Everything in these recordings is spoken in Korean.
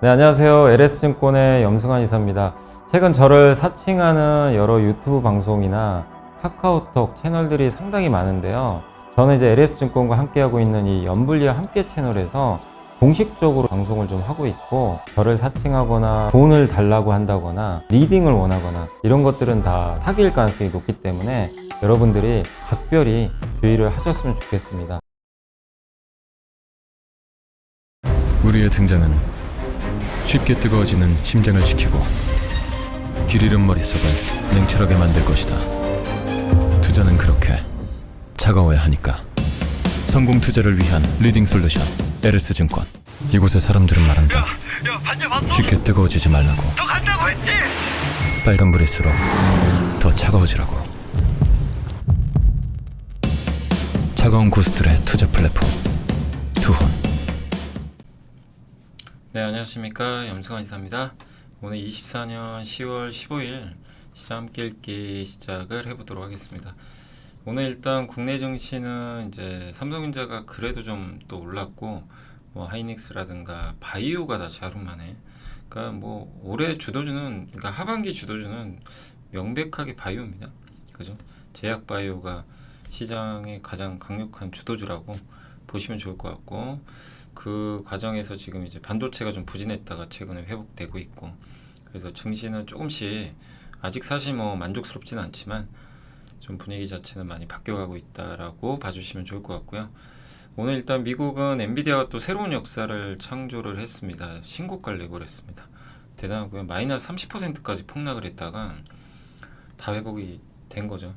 네, 안녕하세요. LS증권의 염승환 이사입니다. 최근 저를 사칭하는 여러 유튜브 방송이나 카카오톡 채널들이 상당히 많은데요. 저는 이제 LS증권과 함께하고 있는 이 연불리와 함께 채널에서 공식적으로 방송을 좀 하고 있고, 저를 사칭하거나 돈을 달라고 한다거나 리딩을 원하거나 이런 것들은 다 사기일 가능성이 높기 때문에 여러분들이 각별히 주의를 하셨으면 좋겠습니다. 우리의 등장은 쉽게 뜨거워지는 심장을 지키고 길 잃은 머릿속을 냉철하게 만들 것이다. 투자는 그렇게 차가워야 하니까. 성공 투자를 위한 리딩 솔루션 LS증권. 이곳의 사람들은 말한다. 쉽게 뜨거워지지 말라고. 빨간불일수록 더 차가워지라고. 차가운 고수들의 투자 플랫폼 투혼. 네, 안녕하십니까, 염승환 이사입니다. 오늘 24년 10월 15일 시장 함께 읽기 시작을 해보도록 하겠습니다. 오늘 일단 국내 증시는 이제 삼성전자가 그래도 좀 또 올랐고, 뭐 하이닉스라든가 바이오가 다시 하루 만에, 그러니까 뭐 올해 주도주는, 그러니까 하반기 주도주는 명백하게 바이오입니다. 그죠? 제약 바이오가 시장의 가장 강력한 주도주라고 보시면 좋을 것 같고, 그 과정에서 지금 이제 반도체가 좀 부진했다가 최근에 회복되고 있고, 그래서 증시는 조금씩 아직 사실 뭐 만족스럽지는 않지만 좀 분위기 자체는 많이 바뀌어가고 있다라고 봐주시면 좋을 것 같고요. 오늘 일단 미국은 엔비디아가 또 새로운 역사를 창조를 했습니다. 신고가를 내버렸습니다. 대단하고요. 마이너스 30%까지 폭락을 했다가 다 회복이 된 거죠.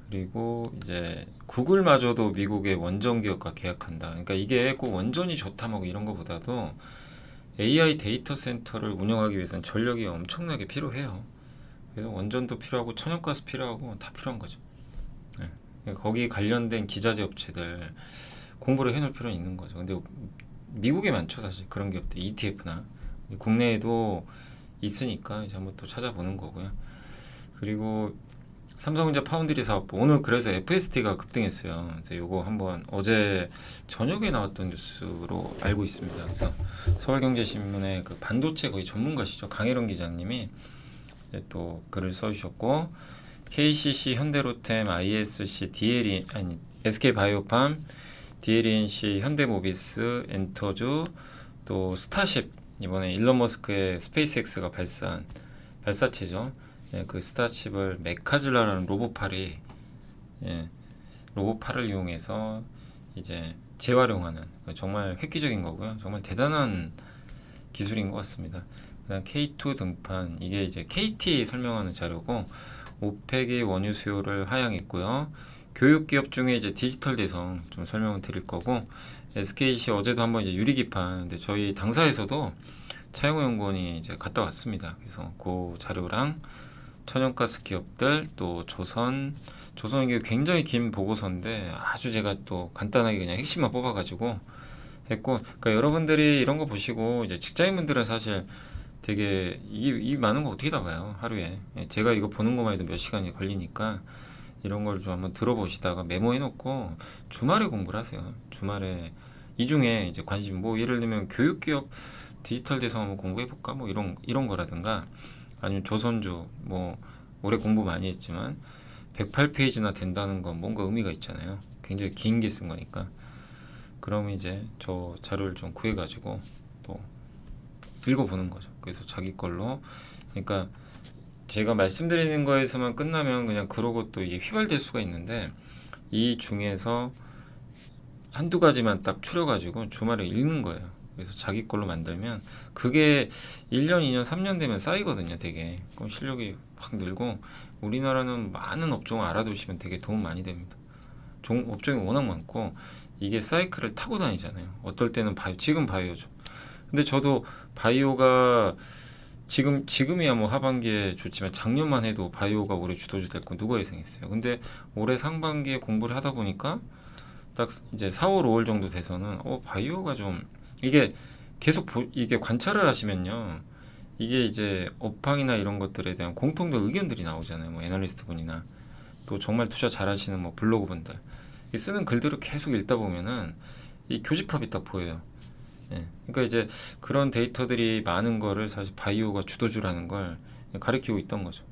그리고 이제 구글마저도 미국의 원전 기업과 계약한다. 그러니까 이게 꼭 원전이 좋다 뭐 이런 거보다도 AI 데이터 센터를 운영하기 위해서는 전력이 엄청나게 필요해요. 그래서 원전도 필요하고 천연가스 필요하고 다 필요한 거죠. 네. 그러니까 거기 관련된 기자재 업체들 공부를 해놓을 필요는 있는 거죠. 근데 미국에 많죠, 사실 그런 기업들. ETF나 국내에도 있으니까 이제 한번 또 찾아보는 거고요. 그리고 삼성전자 파운드리 사업부, 오늘 그래서 FST가 급등했어요. 이제 요거 한번 어제 저녁에 나왔던 뉴스로 알고 있습니다. 그래서 서울경제신문의 그 반도체 거의 전문가시죠, 강혜론 기자님이 이제 또 글을 써주셨고, KCC, 현대로템, ISC, DLE, 아니 SK바이오팜, DLENC, 현대모비스, 엔터주, 또 스타쉽, 이번에 일론 머스크의 스페이스X가 발사한 발사체죠. 예, 그 스타쉽을 메카즐라라는 로봇팔이, 예, 로봇팔을 이용해서 이제 재활용하는, 정말 획기적인 거고요. 정말 대단한 기술인 것 같습니다. 그다음 K2 등판, 이게 이제 KT 설명하는 자료고, 오펙이 원유 수요를 하향했고요. 교육기업 중에 이제 디지털 대성 좀 설명을 드릴 거고, SKC 어제도 한번 이제 유리기판, 근데 저희 당사에서도 차영호 연구원이 이제 갔다 왔습니다. 그래서 그 자료랑 천연가스 기업들, 또 조선 이게 굉장히 긴 보고서인데 아주 제가 또 간단하게 그냥 핵심만 뽑아가지고 했고, 그러니까 여러분들이 이런 거 보시고 이제 직장인분들은 사실 되게 이 많은 거 어떻게 다 봐요, 하루에. 예, 제가 이거 보는 것만 해도 몇 시간이 걸리니까 이런 걸 좀 한번 들어보시다가 메모해 놓고 주말에 공부를 하세요. 주말에 이 중에 이제 관심, 뭐 예를 들면 교육기업 디지털 대상 한번 공부해 볼까, 뭐 이런 거라든가, 아니면 조선주, 뭐 올해 공부 많이 했지만 108페이지나 된다는 건 뭔가 의미가 있잖아요. 굉장히 긴 게 쓴 거니까. 그럼 이제 저 자료를 좀 구해가지고 또 읽어보는 거죠. 그래서 자기 걸로, 그러니까 제가 말씀드리는 거에서만 끝나면 그냥 그러고 또 이게 휘발될 수가 있는데, 이 중에서 한두 가지만 딱 추려가지고 주말에 읽는 거예요. 그래서 자기 걸로 만들면 그게 1년, 2년, 3년 되면 쌓이거든요, 되게. 그럼 실력이 확 늘고, 우리나라는 많은 업종을 알아두시면 되게 도움 많이 됩니다. 업종이 워낙 많고, 이게 사이클을 타고 다니잖아요. 어떨 때는 지금 바이오죠. 근데 저도 바이오가 지금이야 뭐 하반기에 좋지만 작년만 해도 바이오가 올해 주도주 될 거 누가 예상했어요. 근데 올해 상반기에 공부를 하다 보니까 딱 이제 4월, 5월 정도 돼서는 바이오가 좀, 이게 계속 이게 관찰을 하시면요, 이게 이제 업황이나 이런 것들에 대한 공통된 의견들이 나오잖아요. 뭐 애널리스트 분이나 또 정말 투자 잘하시는 뭐 블로그 분들 쓰는 글들을 계속 읽다 보면은 이 교집합이 딱 보여요. 예. 그러니까 이제 그런 데이터들이 많은 거를 사실 바이오가 주도주라는 걸 가리키고 있던 거죠.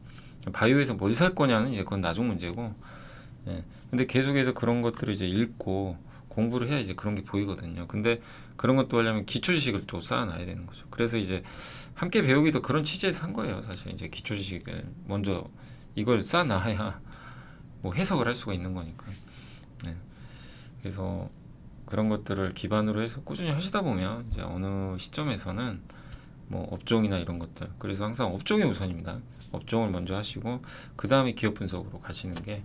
바이오에서 뭘 살 거냐는 이제 그건 나중 문제고, 예. 근데 계속해서 그런 것들을 이제 읽고 공부를 해야 이제 그런 게 보이거든요. 근데 그런 것도 하려면 기초 지식을 또 쌓아놔야 되는 거죠. 그래서 이제 함께 배우기도 그런 취지에서 한 거예요. 사실 이제 기초 지식을 먼저 이걸 쌓아놔야 뭐 해석을 할 수가 있는 거니까. 네. 그래서 그런 것들을 기반으로 해서 꾸준히 하시다 보면 이제 어느 시점에서는 뭐 업종이나 이런 것들, 그래서 항상 업종이 우선입니다. 업종을 먼저 하시고 그 다음에 기업 분석으로 가시는 게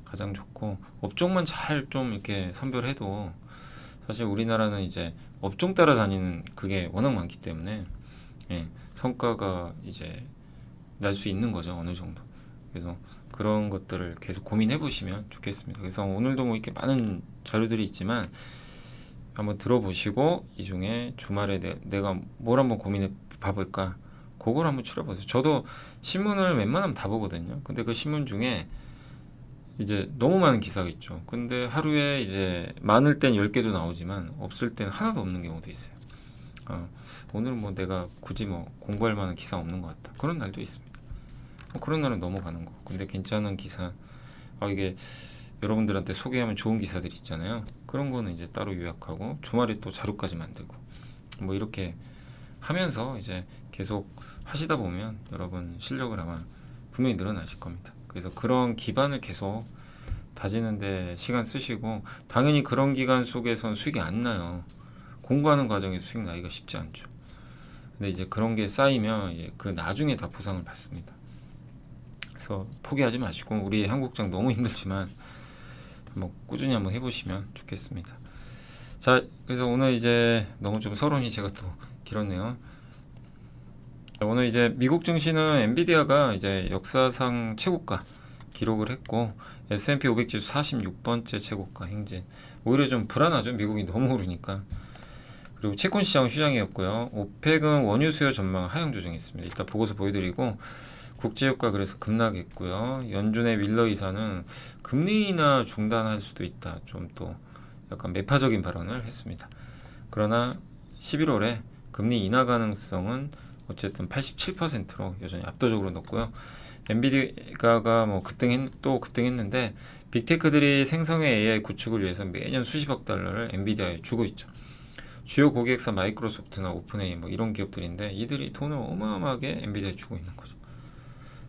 가장 좋고, 업종만 잘 좀 이렇게 선별해도 사실 우리나라는 이제 업종 따라 다니는 그게 워낙 많기 때문에 예, 성과가 이제 날 수 있는 거죠, 어느 정도. 그래서 그런 것들을 계속 고민해 보시면 좋겠습니다. 그래서 오늘도 뭐 이렇게 많은 자료들이 있지만 한번 들어보시고 이 중에 주말에 내가 뭘 한번 고민해 봐볼까, 그걸 한번 추려보세요. 저도 신문을 웬만하면 다 보거든요. 근데 그 신문 중에 이제 너무 많은 기사가 있죠. 근데 하루에 이제 많을 땐 10개도 나오지만 없을 땐 하나도 없는 경우도 있어요. 오늘 뭐 내가 굳이 뭐 공부할 만한 기사 없는 것 같다, 그런 날도 있습니다. 그런 날은 넘어가는 거. 근데 괜찮은 기사, 이게 여러분들한테 소개하면 좋은 기사들이 있잖아요. 그런 거는 이제 따로 요약하고 주말에 또 자료까지 만들고 뭐 이렇게 하면서 이제 계속 하시다 보면 여러분 실력을 아마 분명히 늘어나실 겁니다. 그래서 그런 기반을 계속 다지는데 시간 쓰시고, 당연히 그런 기간 속에선 수익이 안 나요. 공부하는 과정에서 수익 나기가 쉽지 않죠. 근데 이제 그런 게 쌓이면 이제 그 나중에 다 보상을 받습니다. 그래서 포기하지 마시고, 우리 한국장 너무 힘들지만 한번 꾸준히 한번 해보시면 좋겠습니다. 자, 그래서 오늘 이제 너무 좀 서론이 제가 또 길었네요. 오늘 이제 미국 증시는 엔비디아가 이제 역사상 최고가 기록을 했고, S&P 500 지수 46번째 최고가 행진. 오히려 좀 불안하죠, 미국이 너무 오르니까. 그리고 채권 시장은 휴장이었고요. 오펙은 원유 수요 전망 하향 조정했습니다. 이따 보고서 보여드리고, 국제유가 그래서 급락했고요. 연준의 윌러 이사는 금리 인하 중단할 수도 있다, 좀 또 약간 매파적인 발언을 했습니다. 그러나 11월에 금리 인하 가능성은 어쨌든 87%로 여전히 압도적으로 높고요. 엔비디아가 뭐 급등했는데 빅테크들이 생성의 AI 구축을 위해서 매년 수십억 달러를 엔비디아에 주고 있죠. 주요 고객사 마이크로소프트나 오픈AI 뭐 이런 기업들인데 이들이 돈을 어마어마하게 엔비디아에 주고 있는 거죠.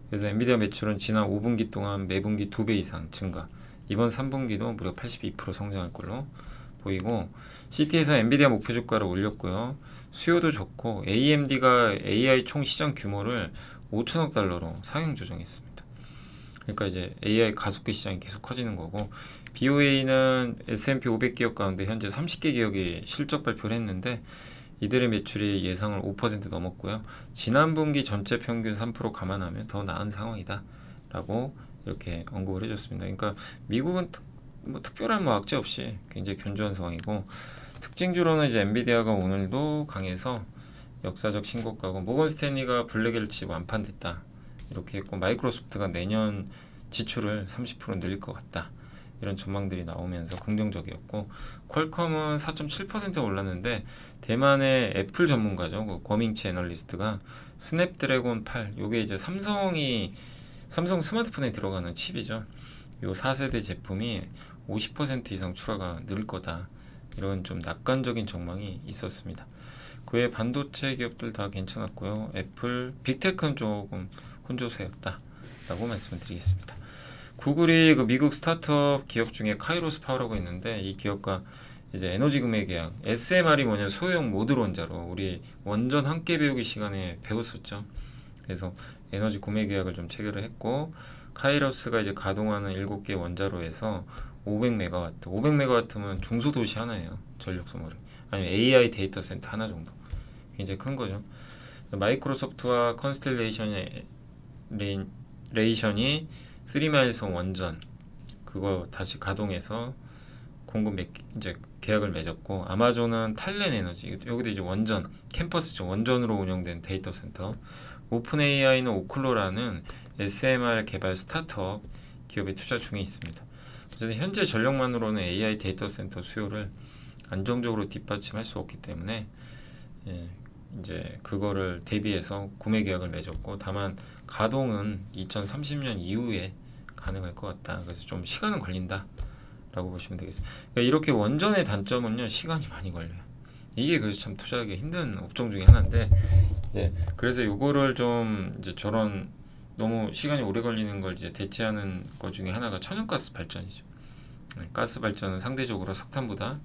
그래서 엔비디아 매출은 지난 5분기 동안 매분기 2배 이상 증가, 이번 3분기도 무려 82% 성장할 걸로 보이고, CT에서 엔비디아 목표 주가를 올렸고요. 수요도 좋고 AMD가 AI 총 시장 규모를 5천억 달러로 상향 조정했습니다. 그러니까 이제 AI 가속기 시장이 계속 커지는 거고, BOA는 S&P 500 기업 가운데 현재 30개 기업이 실적 발표를 했는데 이들의 매출이 예상을 5% 넘었고요. 지난 분기 전체 평균 3% 감안하면 더 나은 상황이다 라고 이렇게 언급을 해줬습니다. 그러니까 미국은 특별한 뭐 악재 없이 굉장히 견조한 상황이고, 특징주로는 이제 엔비디아가 오늘도 강해서 역사적 신고가고, 모건 스탠리가 블랙엘치 완판됐다 이렇게 했고, 마이크로소프트가 내년 지출을 30% 늘릴 것 같다, 이런 전망들이 나오면서 긍정적이었고, 퀄컴은 4.7% 올랐는데 대만의 애플 전문가죠, 그 거밍치 애널리스트가 스냅드래곤 8, 요게 이제 삼성 스마트폰에 들어가는 칩이죠. 요 4세대 제품이 50% 이상 출하가 늘 거다, 이런 좀 낙관적인 전망이 있었습니다. 그 외 반도체 기업들 다 괜찮았고요. 애플, 빅테크는 조금 혼조세였다 라고 말씀을 드리겠습니다. 구글이 그 미국 스타트업 기업 중에 카이로스 파워라고 있는데, 이 기업과 이제 에너지 구매 계약, SMR이 뭐냐, 소형 모듈 원자로, 우리 원전 함께 배우기 시간에 배웠었죠. 그래서 에너지 구매 계약을 좀 체결을 했고, 카이로스가 이제 가동하는 7개 원자로에서 500메가와트, 500메가와트면 중소도시 하나예요, 전력 소모를. 아니면 AI 데이터 센터 하나 정도. 굉장히 큰 거죠. 마이크로소프트와 컨스텔레이션이 3마일선 원전 그거 다시 가동해서 공급 이제 계약을 맺었고, 아마존은 탈렌 에너지, 여기도 이제 원전 캠퍼스죠, 원전으로 운영된 데이터 센터. 오픈AI는 오클로라는 SMR 개발 스타트업 기업에 투자 중에 있습니다. 어쨌든 현재 전력만으로는 AI 데이터 센터 수요를 안정적으로 뒷받침할 수 없기 때문에 예, 이제 그거를 대비해서 구매 계약을 맺었고, 다만 가동은 2030년 이후에 가능할 것 같다. 그래서 좀 시간은 걸린다 라고 보시면 되겠습니다. 그러니까 이렇게 원전의 단점은요, 시간이 많이 걸려요. 이게 그래서 참 투자하기 힘든 업종 중에 하나인데, 이제 그래서 요거를 좀 이제 저런 너무 시간이 오래 걸리는 걸 이제 대체하는 것 중에 하나가 천연가스 발전이죠. 가스 발전은 상대적으로 석탄보다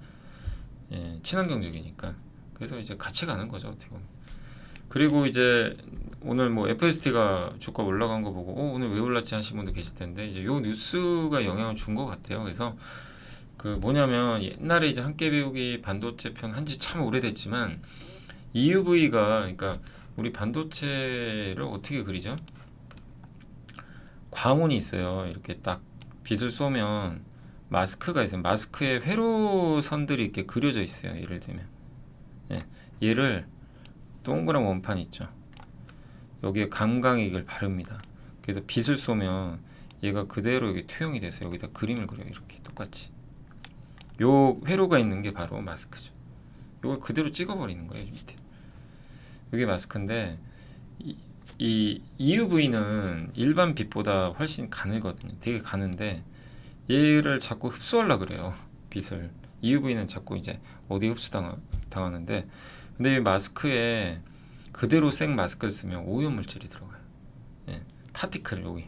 친환경적이니까, 그래서 이제 같이 가는 거죠, 어떻게 보면. 그리고 이제 오늘 뭐 FST가 주가 올라간 거 보고 오늘 왜 올랐지 하시는 분도 계실 텐데, 이제 요 뉴스가 영향을 준 것 같아요. 그래서 그 뭐냐면, 옛날에 이제 함께 배우기 반도체 편 한지 참 오래됐지만, EUV가, 그러니까 우리 반도체를 어떻게 그리죠? 광원이 있어요. 이렇게 딱 빛을 쏘면 마스크가 있어요. 마스크에 회로선들이 이렇게 그려져 있어요. 예를 들면, 얘를 동그란 원판 있죠. 여기에 감광액을 바릅니다. 그래서 빛을 쏘면 얘가 그대로 여기 투영이 돼서 여기다 그림을 그려요. 이렇게 똑같이. 요 회로가 있는 게 바로 마스크죠. 요걸 그대로 찍어버리는 거예요, 밑에. 이게 마스크인데, 이 EUV는 일반 빛보다 훨씬 가늘거든요. 되게 가는데 얘를 자꾸 흡수하려고 그래요, 빛을. EUV는 자꾸 이제 어디 흡수당하는데, 근데 이 마스크에 그대로 생 마스크를 쓰면 오염물질이 들어가요. 파티클, 여기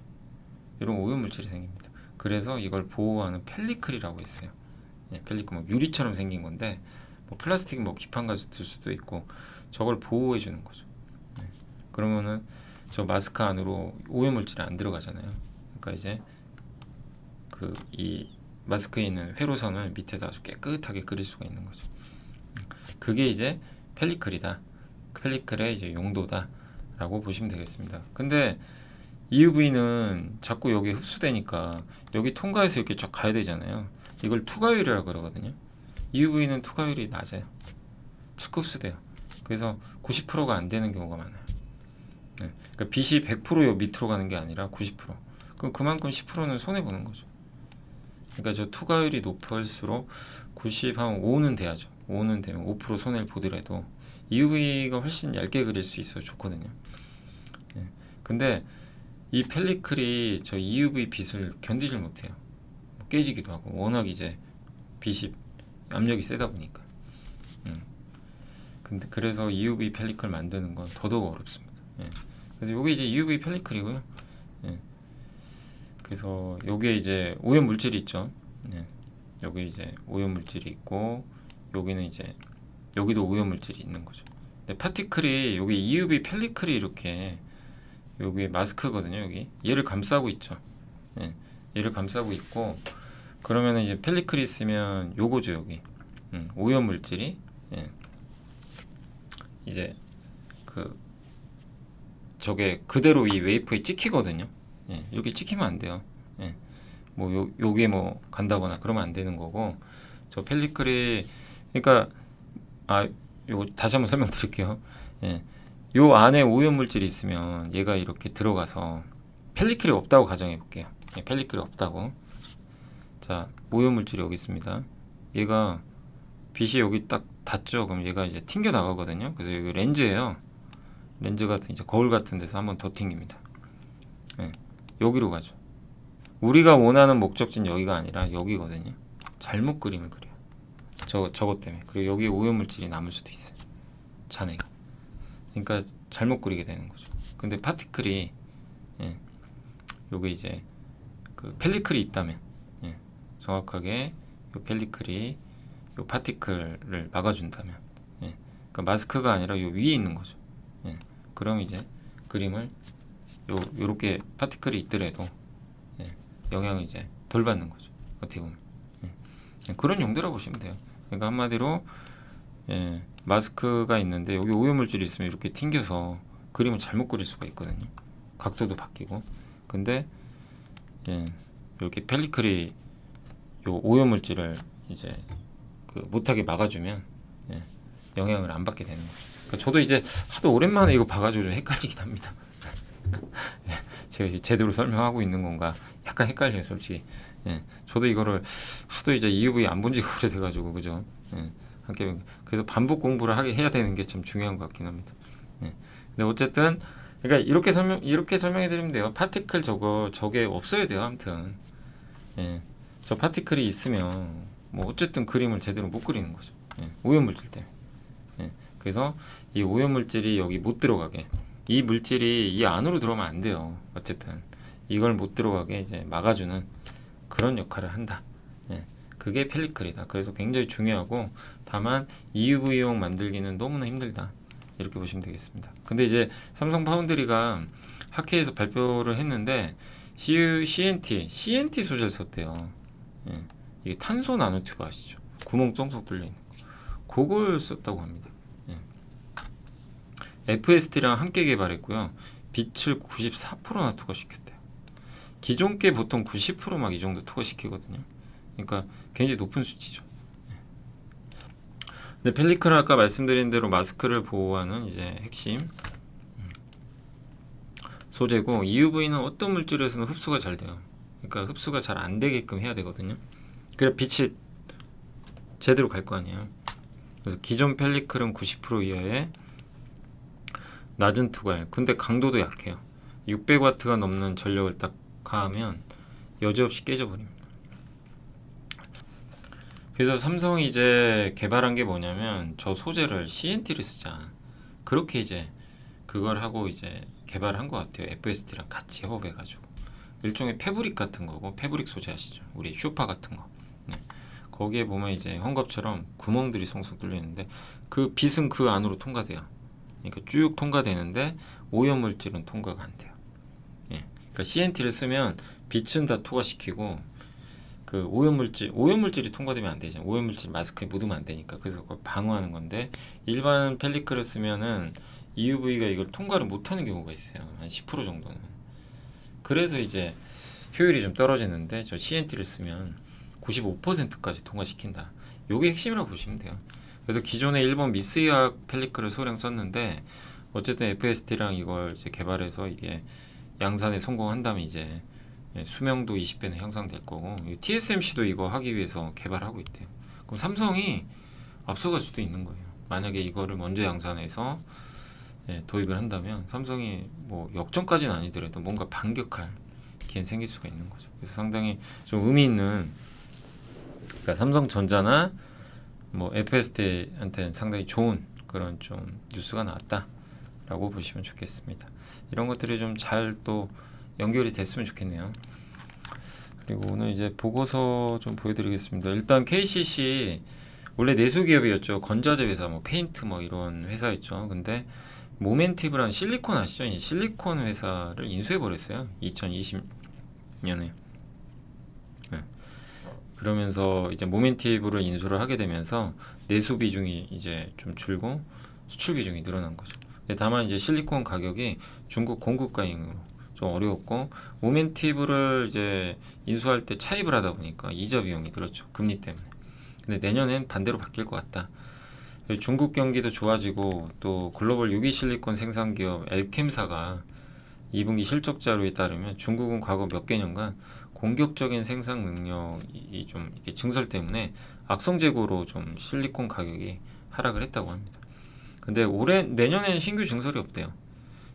이런 오염물질이 생깁니다. 그래서 이걸 보호하는 펠리클이라고 있어요. 펠리클, 뭐 유리처럼 생긴 건데, 뭐 플라스틱 뭐 기판 가지고 들 수도 있고, 저걸 보호해 주는 거죠. 그러면은 저 마스크 안으로 오염물질이 안 들어가잖아요. 그러니까 이제 그 이 마스크에 있는 회로선을 밑에다 아주 깨끗하게 그릴 수가 있는 거죠. 그게 이제 펠리클이다. 펠리클의 이제 용도다라고 보시면 되겠습니다. 근데 EUV는 자꾸 여기 흡수되니까 여기 통과해서 이렇게 쫙 가야 되잖아요. 이걸 투과율이라고 그러거든요. EUV는 투과율이 낮아요. 자꾸 흡수돼요. 그래서 90%가 안 되는 경우가 많아요. 그러니까 빛이 100% 밑으로 가는 게 아니라 90%. 그럼 그만큼 10%는 손해 보는 거죠. 그러니까 저 투과율이 높을수록 90, 한 5는 돼야죠. 5는 되면 5% 손해를 보더라도 EUV가 훨씬 얇게 그릴 수 있어서 좋거든요. 근데 이 펠리클이 저 EUV 빛을 견디질 못해요. 깨지기도 하고, 워낙 이제 빛이 압력이 세다 보니까. 근데 그래서 EUV 펠리클 만드는 건 더더욱 어렵습니다. 그래서 요게 이제 EUV 펠리클이고요. 그래서 요게 이제 오염 물질이 있죠. 여기 이제 오염 물질이 있고, 여기는 이제 여기도 오염 물질이 있는 거죠. 근데 파티클이, 여기 EUV 펠리클이 이렇게 여기 마스크거든요. 여기 얘를 감싸고 있죠. 얘를 감싸고 있고, 그러면은 이제 펠리클이 있으면 요거죠. 여기 오염 물질이 이제 그 저게 그대로 이 웨이퍼에 찍히거든요. 이렇게 찍히면 안 돼요. 뭐 요게 뭐 간다거나 그러면 안 되는 거고, 저 펠리클이, 그러니까 요 다시 한번 설명드릴게요. 요 안에 오염 물질이 있으면 얘가 이렇게 들어가서, 펠리클이 없다고 가정해 볼게요. 펠리클이 없다고. 자, 오염 물질이 여기 있습니다. 얘가 빛이 여기 딱 닿죠. 그럼 얘가 이제 튕겨 나가거든요. 그래서 여기 렌즈예요. 렌즈 같은 이제 거울 같은 데서 한번 더 튕깁니다. 여기로 가죠. 우리가 원하는 목적지는 여기가 아니라 여기거든요. 잘못 그림을 그려요. 저것 때문에. 그리고 여기 오염물질이 남을 수도 있어요. 잔해가. 그러니까 잘못 그리게 되는 거죠. 근데 파티클이, 요게 이제 그 펠리클이 있다면, 정확하게 요 펠리클이 요 파티클을 막아준다면, 그러니까 마스크가 아니라 요 위에 있는 거죠. 그럼 이제 그림을 요렇게 파티클이 있더라도 영향을 이제 덜 받는 거죠. 어떻게 보면. 그런 용도라고 보시면 돼요. 그러니까 한마디로 마스크가 있는데 여기 오염물질이 있으면 이렇게 튕겨서 그림을 잘못 그릴 수가 있거든요. 각도도 바뀌고. 근데 이렇게 펠리클이 요 오염물질을 이제 그 못하게 막아주면 영향을 안 받게 되는 거죠. 그러니까 저도 이제 하도 오랜만에 이거 봐가지고 좀 헷갈리긴 합니다. 제가 제대로 설명하고 있는 건가 약간 헷갈려요, 솔직히. 저도 이거를 하도 이제 EUV 안 본 지가 오래돼가지고, 그죠? 함께 그래서 반복 공부를 해야 되는 게 참 중요한 것 같긴 합니다. 네. 근데 어쨌든 그러니까 이렇게 설명해 드리면 돼요. 파티클 저게 없어야 돼요. 아무튼 예. 저 파티클이 있으면 뭐 어쨌든 그림을 제대로 못 그리는 거죠. 예. 오염물질 때문에. 예. 그래서 이 오염물질이 여기 못 들어가게, 이 물질이 이 안으로 들어오면 안 돼요. 어쨌든 이걸 못 들어가게 이제 막아주는 그런 역할을 한다. 예. 그게 펠리클이다. 그래서 굉장히 중요하고, 다만 EUV용 만들기는 너무나 힘들다. 이렇게 보시면 되겠습니다. 근데 이제 삼성 파운드리가 학회에서 발표를 했는데 CNT 소재를 썼대요. 예. 이게 탄소 나노튜브 아시죠? 구멍 쫑쫑 뚫려 있는 거. 그걸 썼다고 합니다. 예. FST랑 함께 개발했고요. 빛을 94%나 투과시켰대요. 기존 게 보통 90% 막 이 정도 투과시키거든요. 그러니까 굉장히 높은 수치죠. 근데 펠리클은 아까 말씀드린 대로 마스크를 보호하는 이제 핵심 소재고, EUV는 어떤 물질에서는 흡수가 잘 돼요. 그러니까 흡수가 잘 안 되게끔 해야 되거든요. 그래 빛이 제대로 갈 거 아니에요. 그래서 기존 펠리클은 90% 이하의 낮은 투과율. 근데 강도도 약해요. 600W가 넘는 전력을 딱 가하면 여지없이 깨져버립니다. 그래서 삼성이 이제 개발한 게 뭐냐면, 저 소재를 CNT를 쓰자. 그렇게 이제 그걸 하고 이제 개발한 것 같아요. FST랑 같이 협업해가지고. 일종의 패브릭 같은 거고, 패브릭 소재 아시죠? 우리 쇼파 같은 거. 네. 거기에 보면 이제 헝겊처럼 구멍들이 송송 뚫려 있는데, 그 빛은 그 안으로 통과돼요. 그러니까 쭉 통과되는데 오염물질은 통과가 안 돼요. 예. 그러니까 CNT를 쓰면 빛은 다 투과시키고, 그 오염물질이 통과되면 안 되죠. 오염물질 마스크에 묻으면 안 되니까. 그래서 그걸 방어하는 건데, 일반 펠리클을 쓰면은 EUV가 이걸 통과를 못하는 경우가 있어요. 한 10% 정도는. 그래서 이제 효율이 좀 떨어지는데, 저 CNT를 쓰면 95%까지 통과시킨다. 요게 핵심이라고 보시면 돼요. 그래서 기존에 일본 미쓰이학 펠리클을 소량 썼는데, 어쨌든 FST랑 이걸 이제 개발해서 이게 양산에 성공한다면 이제 수명도 20배는 향상될 거고, TSMC도 이거 하기 위해서 개발하고 있대요. 그럼 삼성이 앞서갈 수도 있는 거예요. 만약에 이거를 먼저 양산해서 도입을 한다면 삼성이 뭐 역전까지는 아니더라도 뭔가 반격할 기회는 생길 수가 있는 거죠. 그래서 상당히 좀 의미 있는, 그러니까 삼성전자나 뭐 FST한테는 상당히 좋은 그런 좀 뉴스가 나왔다라고 보시면 좋겠습니다. 이런 것들이 좀 잘 또 연결이 됐으면 좋겠네요. 그리고 오늘 이제 보고서 좀 보여드리겠습니다. 일단 KCC 원래 내수 기업이었죠. 건자재 회사, 뭐 페인트 뭐 이런 회사였죠. 근데 모멘티브라는 실리콘 아시죠? 이 실리콘 회사를 인수해 버렸어요. 2020년에. 네. 그러면서 이제 모멘티브를 인수를 하게 되면서 내수 비중이 이제 좀 줄고 수출 비중이 늘어난 거죠. 근데 다만 이제 실리콘 가격이 중국 공급가잉으로 좀 어려웠고, 모멘티브를 이제 인수할 때 차입을 하다 보니까 이자 비용이 들었죠. 금리 때문에. 근데 내년엔 반대로 바뀔 것 같다. 중국 경기도 좋아지고, 또 글로벌 유기실리콘 생산기업 엘캠사가 2분기 실적 자료에 따르면 중국은 과거 몇 개년간 공격적인 생산 능력이 좀 이렇게 증설 때문에 악성 재고로 좀 실리콘 가격이 하락을 했다고 합니다. 근데 내년에는 신규 증설이 없대요.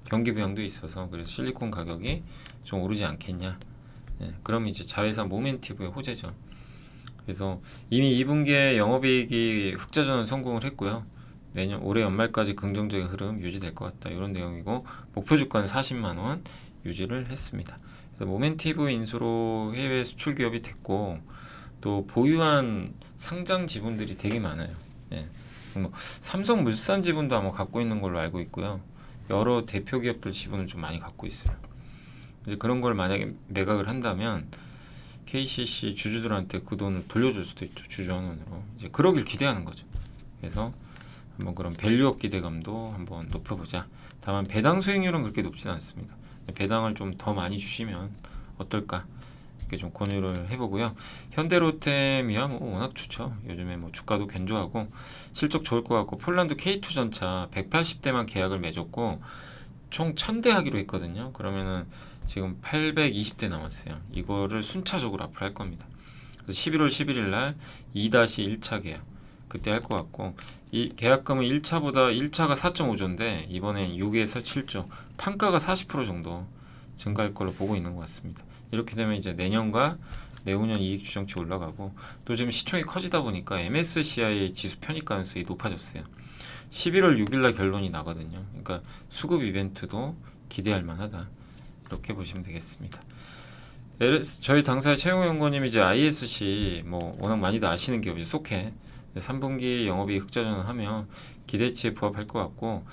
경기 부양도 있어서. 그래서 실리콘 가격이 좀 오르지 않겠냐. 그럼 이제 자회사 모멘티브의 호재죠. 그래서 이미 2분기에 영업이익이 흑자전환 성공을 했고요. 올해 연말까지 긍정적인 흐름 유지될 것 같다. 이런 내용이고, 목표 주가는 40만 원 유지를 했습니다. 그래서 모멘티브 인수로 해외 수출 기업이 됐고, 또 보유한 상장 지분들이 되게 많아요. 뭐 삼성물산 지분도 아마 갖고 있는 걸로 알고 있고요. 여러 대표 기업들 지분을 좀 많이 갖고 있어요. 이제 그런 걸 만약에 매각을 한다면 KCC 주주들한테 그 돈을 돌려줄 수도 있죠. 주주환원으로. 이제 그러길 기대하는 거죠. 그래서 한번 그런 밸류업 기대감도 한번 높여보자. 다만 배당 수익률은 그렇게 높지는 않습니다. 배당을 좀 더 많이 주시면 어떨까, 이렇게 좀 권유를 해보고요. 현대로템이야 뭐 워낙 좋죠. 요즘에 뭐 주가도 견조하고 실적 좋을 것 같고, 폴란드 K2 전차 180대만 계약을 맺었고 총 1000대 하기로 했거든요. 그러면은 지금 820대 남았어요. 이거를 순차적으로 앞으로 할 겁니다. 그래서 11월 11일 날 2-1차 계약, 그때 할 것 같고, 이 계약금은 1차가 4.5조인데 이번엔 6에서 7조, 판가가 40% 정도 증가할 걸로 보고 있는 것 같습니다. 이렇게 되면 이제 내년과 내후년 이익 추정치 올라가고, 또 지금 시총이 커지다 보니까 MSCI 지수 편입 가능성이 높아졌어요. 11월 6일날 결론이 나거든요. 그러니까 수급 이벤트도 기대할 만하다, 이렇게 보시면 되겠습니다. 저희 당사의 최영호 연구원님이 이제 ISC 뭐 워낙 많이들 아시는 기업이죠. 속해 3분기 영업이익 흑자 전환하면 기대치에 부합할 것 같고,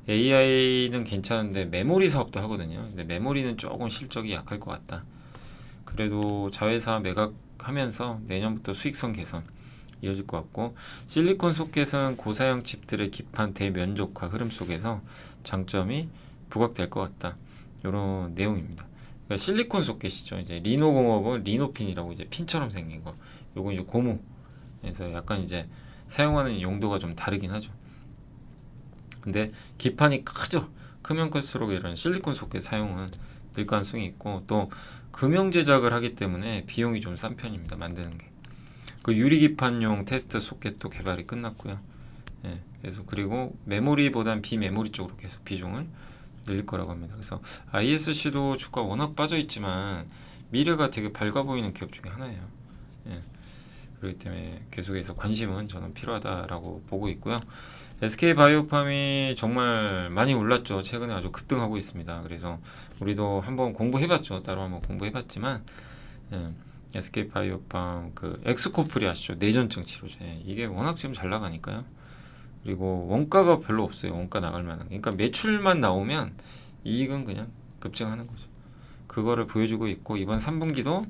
AI는 괜찮은데 메모리 사업도 하거든요. 근데 메모리는 조금 실적이 약할 것 같다. 그래도 자회사 매각하면서 내년부터 수익성 개선 이어질 것 같고, 실리콘 소켓은 고사양 칩들의 기판 대면적화 흐름 속에서 장점이 부각될 것 같다, 이런 내용입니다. 그러니까 실리콘 소켓이죠. 이제 리노공업은 리노핀이라고 이제 핀처럼 생긴 거. 요건 이제 고무. 그래서 약간 이제 사용하는 용도가 좀 다르긴 하죠. 근데 기판이 크죠. 크면 클수록 이런 실리콘 소켓 사용은 늘 가능성이 있고, 또 금형 제작을 하기 때문에 비용이 좀 싼 편입니다. 만드는 게. 그 유리 기판용 테스트 소켓도 개발이 끝났고요. 예, 그래서 그리고 메모리보단 비메모리 쪽으로 계속 비중을 늘릴 거라고 합니다. 그래서 ISC도 주가 워낙 빠져 있지만 미래가 되게 밝아 보이는 기업 중에 하나예요. 예. 그렇기 때문에 계속해서 관심은 저는 필요하다라고 보고 있고요. SK바이오팜이 정말 많이 올랐죠. 최근에 아주 급등하고 있습니다. 그래서 우리도 한번 공부해봤죠. 따로 한번 공부해봤지만, 예. SK바이오팜 그 엑스코프리 아시죠? 뇌전증 치료제. 이게 워낙 지금 잘 나가니까요. 그리고 원가가 별로 없어요. 원가 나갈 만한. 그러니까 매출만 나오면 이익은 그냥 급증하는 거죠. 그거를 보여주고 있고, 이번 3분기도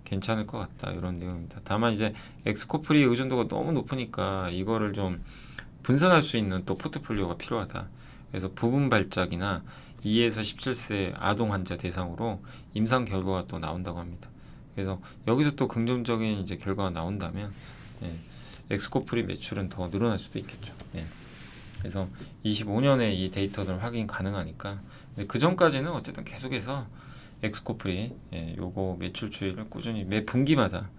괜찮을 것 같다, 이런 내용입니다. 다만 이제 엑스코프리 의존도가 너무 높으니까 이거를 좀 분산할 수 있는 또 포트폴리오가 필요하다. 그래서 부분 발작이나 2에서 17세 아동 환자 대상으로 임상 결과가 또 나온다고 합니다. 그래서 여기서 또 긍정적인 이제 결과가 나온다면, 예, 엑스코프리 매출은 더 늘어날 수도 있겠죠. 예. 그래서 25년에 이 데이터들 확인 가능하니까, 그 전까지는 어쨌든 계속해서 엑스코프리, 예, 요거 매출 추이를 꾸준히 매 분기마다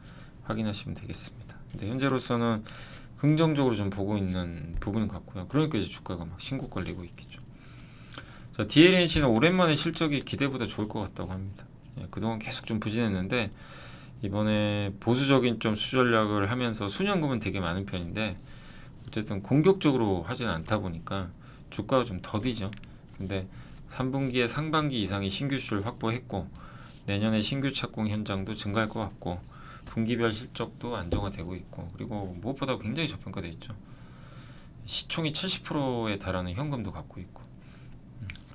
확인하시면 되겠습니다. 근데 현재로서는 긍정적으로 좀 보고 있는 부분 같고요. 그러니까 이제 주가가 막 신고 걸리고 있겠죠. 자, DLNC는 오랜만에 실적이 기대보다 좋을 것 같다고 합니다. 예, 그동안 계속 좀 부진했는데 이번에 보수적인 좀 수전략을 하면서 수년금은 되게 많은 편인데, 어쨌든 공격적으로 하지는 않다 보니까 주가가 좀 더디죠. 근데 3분기에 상반기 이상의 신규 수를 확보했고, 내년에 신규 착공 현장도 증가할 것 같고, 분기별 실적도 안정화되고 있고, 그리고 무엇보다 굉장히 저평가되어 있죠. 시총이 70%에 달하는 현금도 갖고 있고,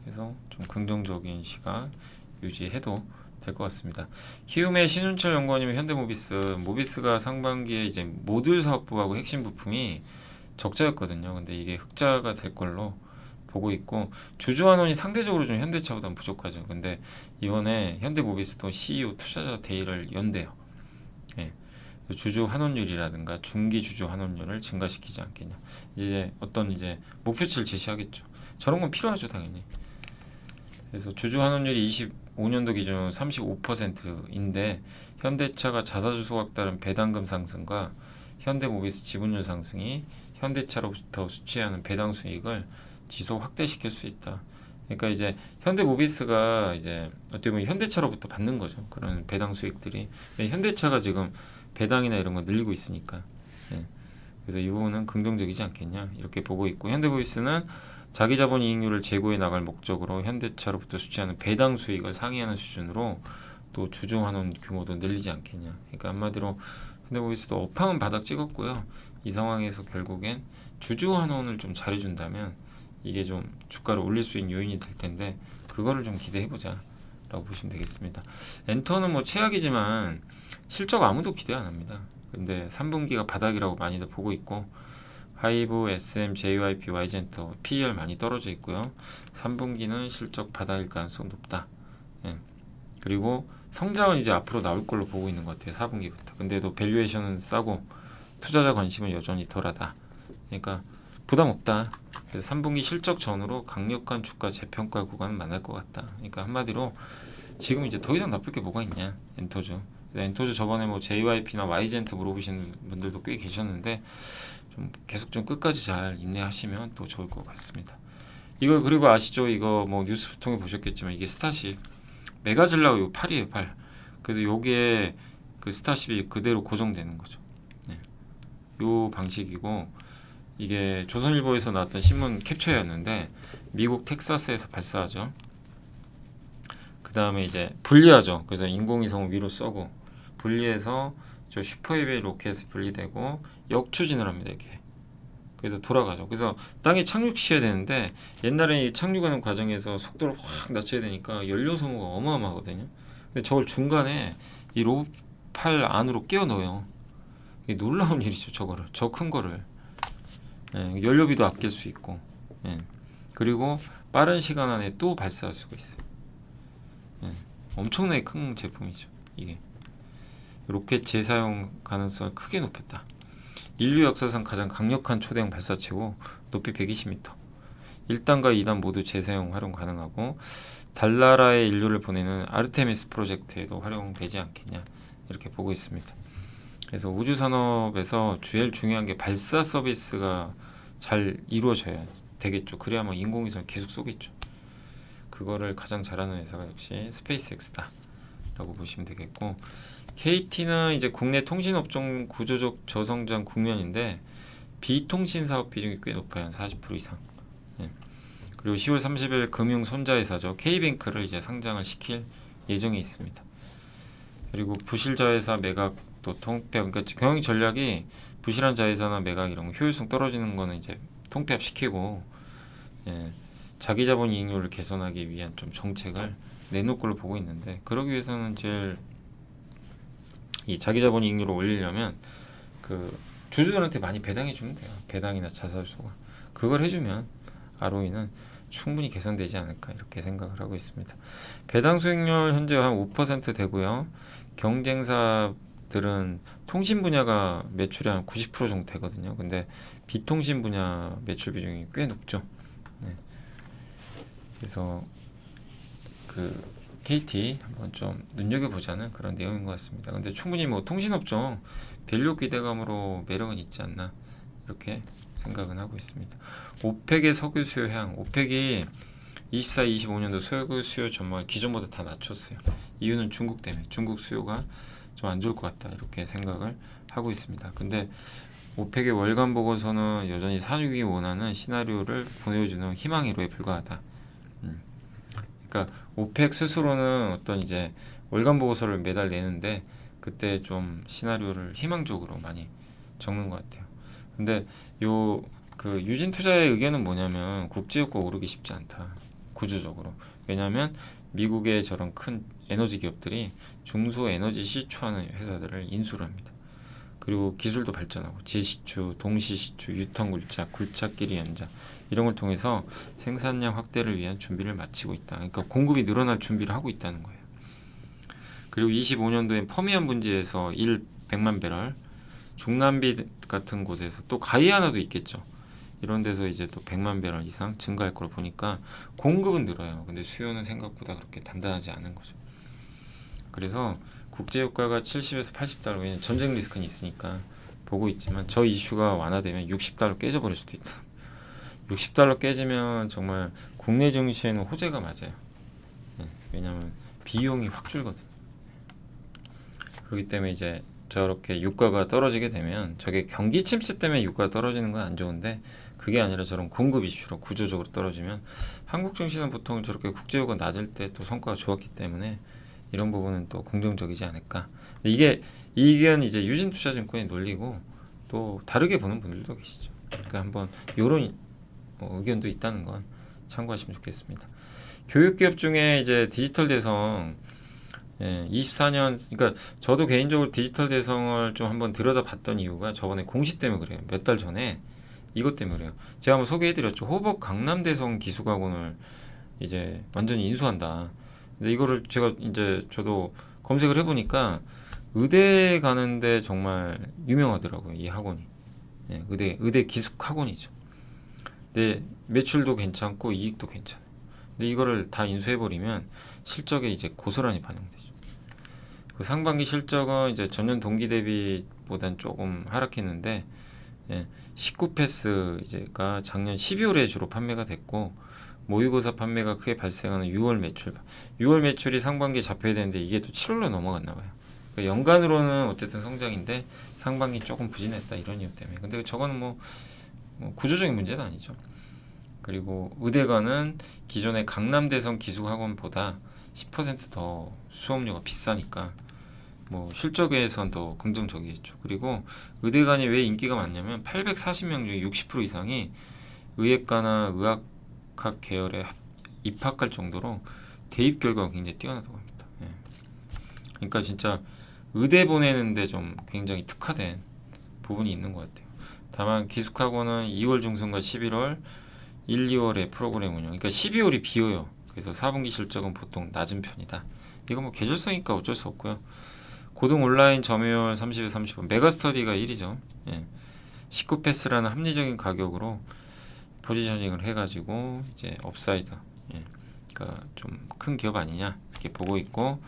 그래서 좀 긍정적인 시각 유지해도 될 것 같습니다. 키움의 신윤철 연구원님이 모비스가 상반기에 이제 모듈 사업부하고 핵심 부품이 적자였거든요. 근데 이게 흑자가 될 걸로 보고 있고, 주주 환원이 상대적으로 좀 현대차보다는 부족하죠. 근데 이번에 현대모비스도 CEO 투자자 대의를 연대요. 예. 주주 환원율이라든가 중기 주주 환원율을 증가시키지 않겠냐. 이제 어떤 이제 목표치를 제시하겠죠. 저런 건 필요하죠, 당연히. 그래서 주주 환원율이 25년도 기준 35%인데 현대차가 자사주 소각 따른 배당금 상승과 현대모비스 지분율 상승이 현대차로부터 수취하는 배당 수익을 지속 확대시킬 수 있다. 그러니까 이제 현대모비스가 이제 어떻게 보면 현대차로부터 받는 거죠. 그런 배당 수익들이. 현대차가 지금 배당이나 이런 거 늘리고 있으니까. 예. 그래서 이 부분은 긍정적이지 않겠냐, 이렇게 보고 있고, 현대모비스는 자기 자본 이익률을 제고해 나갈 목적으로 현대차로부터 수취하는 배당 수익을 상회하는 수준으로 또 주주 환원 규모도 늘리지 않겠냐. 그러니까 한마디로 현대모비스도 업황은 바닥 찍었고요. 이 상황에서 결국엔 주주 환원을 좀 잘해준다면 이게 좀 주가를 올릴 수 있는 요인이 될 텐데, 그거를 좀 기대해보자 라고 보시면 되겠습니다. 엔터는 뭐 최악이지만 실적 아무도 기대 안 합니다. 근데 3분기가 바닥이라고 많이들 보고 있고, 하이브, SM, JYP, Y젠터 PER 많이 떨어져 있고요. 3분기는 실적 바닥일 가능성 높다. 예. 그리고 성장은 이제 앞으로 나올 걸로 보고 있는 것 같아요. 4분기부터. 근데도 밸류에이션은 싸고 투자자 관심은 여전히 덜하다. 그러니까 부담 없다. 그래서 3분기 실적 전후로 강력한 주가 재평가 구간은 만날 것 같다. 그러니까 한마디로 지금 이제 더 이상 나쁠 게 뭐가 있냐, 엔터주. 엔터주 저번에 뭐 JYP나 Y젠트 물어보시는 분들도 꽤 계셨는데, 좀 계속 좀 끝까지 잘 인내하시면 또 좋을 것 같습니다. 이거 그리고 아시죠? 이거 뭐 뉴스 통해 보셨겠지만 이게 스타쉽 메가질라고 요 팔이에요, 팔. 그래서 요게 그 스타쉽이 그대로 고정되는 거죠. 네. 요 방식이고 이게 조선일보에서 나왔던 신문 캡처였는데 미국 텍사스에서 발사하죠. 그 다음에 이제 분리하죠. 그래서 인공위성을 위로 쏘고 분리해서 저 슈퍼헤비 로켓이 분리되고 역추진을 합니다. 이렇게. 그래서 돌아가죠. 그래서 땅에 착륙시켜야 되는데 옛날에 이 착륙하는 과정에서 속도를 확 낮춰야 되니까 연료 소모가 어마어마하거든요. 근데 저걸 중간에 이 로봇팔 안으로 끼워 넣어요. 이게 놀라운 일이죠. 저거를 저 큰 거를 연료비도 아낄 수 있고 그리고 빠른 시간 안에 또 발사할 수가 있어요. 엄청나게 큰 제품이죠. 이게 로켓 재사용 가능성을 크게 높였다. 인류 역사상 가장 강력한 초대형 발사체고 높이 120m 1단과 2단 모두 재사용 활용 가능하고 달나라에 인류를 보내는 아르테미스 프로젝트에도 활용되지 않겠냐 이렇게 보고 있습니다. 그래서 우주산업에서 제일 중요한 게 발사 서비스가 잘 이루어져야 되겠죠. 그래야만 인공위성을 계속 쏘겠죠. 그거를 가장 잘하는 회사가 역시 스페이스X다 라고 보시면 되겠고, KT는 이제 국내 통신업종 구조적 저성장 국면인데 비통신 사업 비중이 꽤 높아요. 한 40% 이상. 그리고 10월 30일 금융 손자회사죠. K뱅크를 이제 상장을 시킬 예정에 있습니다. 그리고 부실 자회사 매각 또 통폐합, 그러니까 경영 전략이 부실한 자회사나 매각 이런 거 효율성 떨어지는 거는 이제 통폐합 시키고 자기 자본 이익률을 개선하기 위한 좀 정책을 내놓을 걸로 보고 있는데, 그러기 위해서는 제일 이 자기 자본 이익률을 올리려면 그 주주들한테 많이 배당해 주면 돼요. 배당이나 자사주가 그걸 해주면 ROE는 충분히 개선되지 않을까 이렇게 생각을 하고 있습니다. 배당 수익률 현재 한 5% 되고요. 경쟁사들은 통신 분야가 매출이 한 90% 정도 되거든요. 근데 비통신 분야 매출 비중이 꽤 높죠. 그래서 그 KT 한번 좀 눈여겨보자는 그런 내용인 것 같습니다. 근데 충분히 뭐 통신업종 밸류 기대감으로 매력은 있지 않나 이렇게 생각은 하고 있습니다. 오펙의 석유 수요 향, 오펙이 24, 25년도 석유 수요 전망을 기존보다 다 낮췄어요. 이유는 중국 때문에, 중국 수요가 좀 안 좋을 것 같다 이렇게 생각을 하고 있습니다. 근데 오펙의 월간 보고서는 여전히 산유국이 원하는 시나리오를 보여주는 희망회로에 불과하다. 그러니까 오펙 스스로는 어떤 이제 월간 보고서를 매달 내는데 그때 좀 시나리오를 희망적으로 많이 적는 것 같아요. 근데 요 그 유진 투자의 의견은 뭐냐면 국제유가 오르기 쉽지 않다. 구조적으로. 왜냐하면 미국의 저런 큰 에너지 기업들이 중소 에너지 시추하는 회사들을 인수를 합니다. 그리고 기술도 발전하고 재시추, 동시시추, 유통굴착, 굴착끼리 연장 이런 걸 통해서 생산량 확대를 위한 준비를 마치고 있다. 그러니까 공급이 늘어날 준비를 하고 있다는 거예요. 그리고 25년도엔 퍼미안 분지에서 100만 배럴, 중남미 같은 곳에서 또 가이아나도 있겠죠. 이런 데서 이제 또 100만 배럴 이상 증가할 걸 보니까 공급은 늘어요. 근데 수요는 생각보다 그렇게 단단하지 않은 거죠. 그래서 국제유가가 70에서 80달러, 왜냐면 전쟁 리스크는 있으니까 보고 있지만 저 이슈가 완화되면 60달러 깨져버릴 수도 있다. 60달러 깨지면 정말 국내 증시에는 호재가 맞아요. 왜냐하면 비용이 확 줄거든. 그렇기 때문에 이제 저렇게 유가가 떨어지게 되면, 저게 경기 침체 때문에 유가가 떨어지는 건 안 좋은데 그게 아니라 저런 공급 이슈로 구조적으로 떨어지면, 한국 증시는 보통 저렇게 국제유가 낮을 때 또 성과가 좋았기 때문에 이런 부분은 또 긍정적이지 않을까. 이게 이 의견 이제 유진투자증권이 논리고 또 다르게 보는 분들도 계시죠. 그러니까 한번 이런 의견도 있다는 건 참고하시면 좋겠습니다. 교육기업 중에 이제 디지털 대성 24년, 그러니까 저도 개인적으로 디지털 대성을 좀 한번 들여다봤던 이유가 저번에 공시 때문에 그래요. 몇 달 전에 이것 때문에 그래요. 제가 한번 소개해드렸죠. 호법 강남대성 기술학원을 이제 완전히 인수한다. 근데 이거를 제가 이제 저도 검색을 해보니까 의대 가는데 정말 유명하더라고요. 이 학원이. 의대 기숙 학원이죠. 근데 매출도 괜찮고 이익도 괜찮아요. 근데 이거를 다 인수해버리면 실적에 이제 고스란히 반영되죠. 그 상반기 실적은 이제 전년 동기 대비보단 조금 하락했는데 예, 19패스 이제가 작년 12월에 주로 판매가 됐고 모의고사 판매가 크게 발생하는 6월 매출. 6월 매출이 상반기에 잡혀야 되는데 이게 또 7월로 넘어갔나 봐요. 그러니까 연간으로는 어쨌든 성장인데 상반기 조금 부진했다 이런 이유 때문에. 근데 저거는 뭐 구조적인 문제는 아니죠. 그리고 의대가는 기존의 강남대성 기숙학원보다 10%더 수업료가 비싸니까 뭐 실적에선 더 긍정적이겠죠. 그리고 의대간이 왜 인기가 많냐면 840명 중에 60% 이상이 의예과나 의학학 계열에 입학할 정도로 대입 결과가 굉장히 뛰어나다고 합니다. 예. 그러니까 진짜 의대 보내는데 좀 굉장히 특화된 부분이 있는 것 같아요. 다만 기숙학원은 2월 중순과 11월, 1, 2월에 프로그램 운영. 그러니까 12월이 비어요. 그래서 4분기 실적은 보통 낮은 편이다. 이거 뭐 계절성이니까 어쩔 수 없고요. 고등 온라인 점유율 30에 30원. 메가스터디가 1위죠. 예. 19패스라는 합리적인 가격으로 포지셔닝을 해가지고 이제 업사이드. 예. 그러니까 좀 큰 기업 아니냐 이렇게 보고 있고